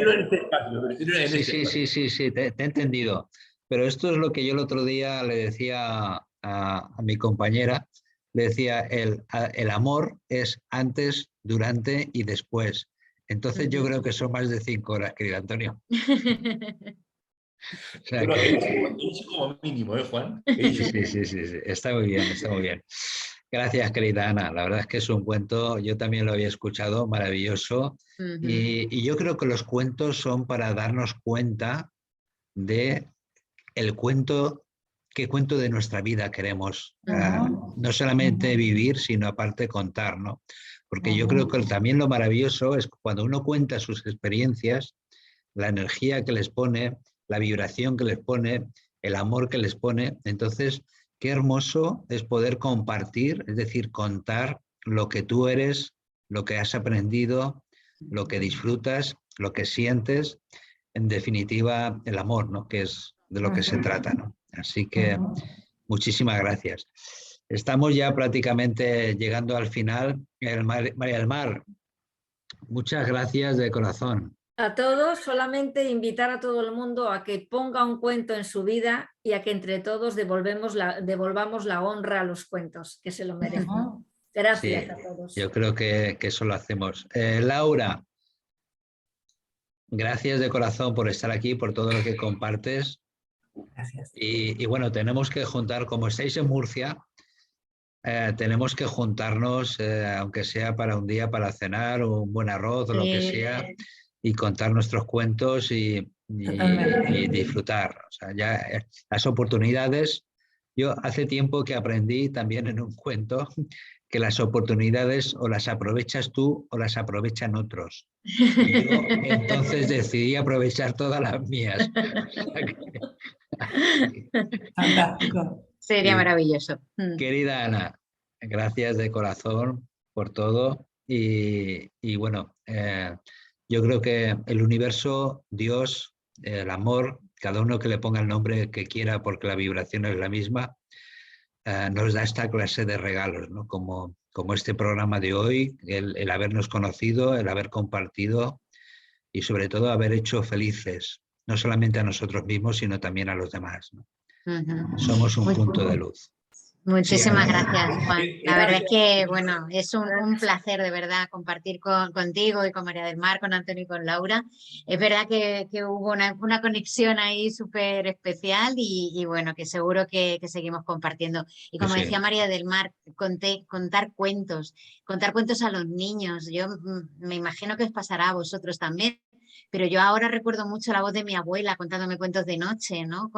Speaker 1: Sí, te he entendido. Pero esto es lo que yo el otro día le decía a mi compañera. Le decía, el amor es antes, durante y después. Entonces yo creo que son más de 5 horas, querido Antonio. O sea,
Speaker 5: bueno,
Speaker 1: que...
Speaker 5: he dicho como mínimo, Juan?
Speaker 1: Sí. Está muy bien, está muy bien. Gracias, querida Ana. La verdad es que es un cuento, yo también lo había escuchado, maravilloso. Y yo creo que los cuentos son para darnos cuenta de el cuento, qué cuento de nuestra vida queremos, no solamente vivir, sino aparte contar, ¿no? Porque yo creo que también lo maravilloso es cuando uno cuenta sus experiencias, la energía que les pone, la vibración que les pone, el amor que les pone. Entonces, qué hermoso es poder compartir, es decir, contar lo que tú eres, lo que has aprendido, lo que disfrutas, lo que sientes, en definitiva, el amor, ¿no? Que es de lo que se trata, ¿no? Así que muchísimas gracias. Estamos ya prácticamente llegando al final. María del Mar, muchas gracias de corazón.
Speaker 2: A todos, solamente invitar a todo el mundo a que ponga un cuento en su vida y a que entre todos devolvamos la honra a los cuentos, que se lo merecen. Gracias a todos.
Speaker 1: Yo creo que eso lo hacemos. Laura, gracias de corazón por estar aquí, por todo lo que compartes.
Speaker 4: Gracias.
Speaker 1: Y bueno, tenemos que juntar, como estáis en Murcia, tenemos que juntarnos, aunque sea para un día, para cenar, un buen arroz o lo que sea, y contar nuestros cuentos y disfrutar. O sea, ya las oportunidades, yo hace tiempo que aprendí también en un cuento que las oportunidades o las aprovechas tú o las aprovechan otros. Y yo entonces decidí aprovechar todas las mías.
Speaker 4: Fantástico.
Speaker 3: Sería maravilloso.
Speaker 1: Querida Ana, gracias de corazón por todo y bueno, yo creo que el universo, Dios, el amor, cada uno que le ponga el nombre que quiera porque la vibración es la misma, nos da esta clase de regalos, ¿no? Como este programa de hoy, el habernos conocido, el haber compartido y sobre todo haber hecho felices, no solamente a nosotros mismos, sino también a los demás, ¿no? Somos un punto de luz.
Speaker 3: Muchísimas gracias, Juan. La verdad es que, bueno, es un placer de verdad compartir contigo y con María del Mar, con Antonio y con Laura. Es verdad que hubo una conexión ahí súper especial y bueno, que seguro que seguimos compartiendo. Y como decía María del Mar, contar cuentos a los niños. Yo me imagino que os pasará a vosotros también, pero yo ahora recuerdo mucho la voz de mi abuela contándome cuentos de noche, ¿no?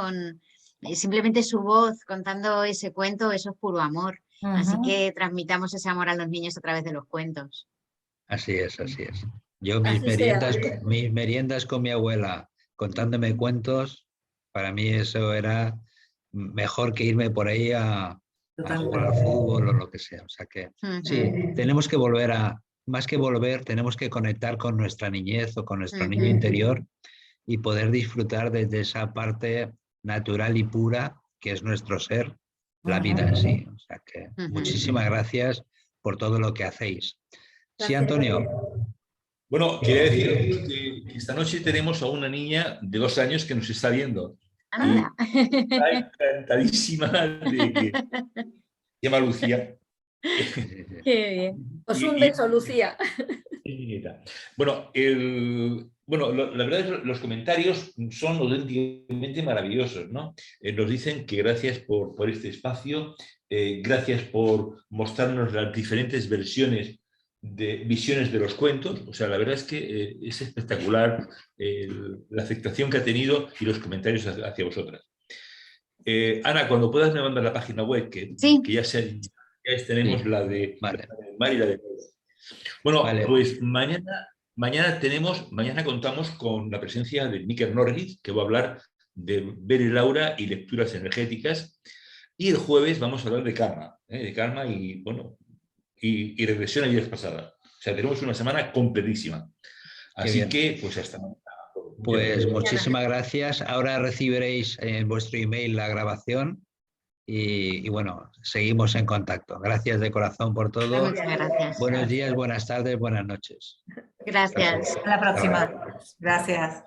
Speaker 3: Simplemente su voz contando ese cuento, eso es puro amor. Así que transmitamos ese amor a los niños a través de los cuentos.
Speaker 1: Así es. Yo mis meriendas con mi abuela contándome cuentos, para mí eso era mejor que irme por ahí a jugar al fútbol o lo que sea. O sea que sí, tenemos que más que volver, tenemos que conectar con nuestra niñez o con nuestro niño interior y poder disfrutar desde esa parte natural y pura que es nuestro ser, la vida en sí. O sea que muchísimas gracias por todo lo que hacéis. Sí, Antonio.
Speaker 5: Bueno, quería decir que esta noche tenemos a una niña de 2 años que nos está viendo. Está encantadísima de que se llama Lucía.
Speaker 3: Qué bien.
Speaker 2: Os un beso, Lucía.
Speaker 5: Bueno, la verdad es que los comentarios son auténticamente maravillosos, ¿no? Nos dicen que gracias por este espacio, gracias por mostrarnos las diferentes visiones de los cuentos. O sea, la verdad es que es espectacular la aceptación que ha tenido y los comentarios hacia vosotras. Ana, cuando puedas me mandas la página web, que ya tenemos
Speaker 1: Sí.
Speaker 5: la de
Speaker 1: Vale.
Speaker 5: Mar y la de Pedro. Bueno,
Speaker 1: Vale.
Speaker 5: pues mañana contamos con la presencia de Miquel Norris, que va a hablar de Ver y Laura y lecturas energéticas. Y el jueves vamos a hablar de karma y, bueno, y regresión a vidas pasadas. O sea, tenemos una semana completísima. Así que, pues hasta mañana.
Speaker 1: Pues muchísimas gracias. Ahora recibiréis en vuestro email la grabación y bueno, seguimos en contacto. Gracias de corazón por todo.
Speaker 3: Muchas gracias.
Speaker 1: Buenos días, buenas tardes, buenas noches.
Speaker 3: Gracias.
Speaker 4: Hasta la próxima. Gracias.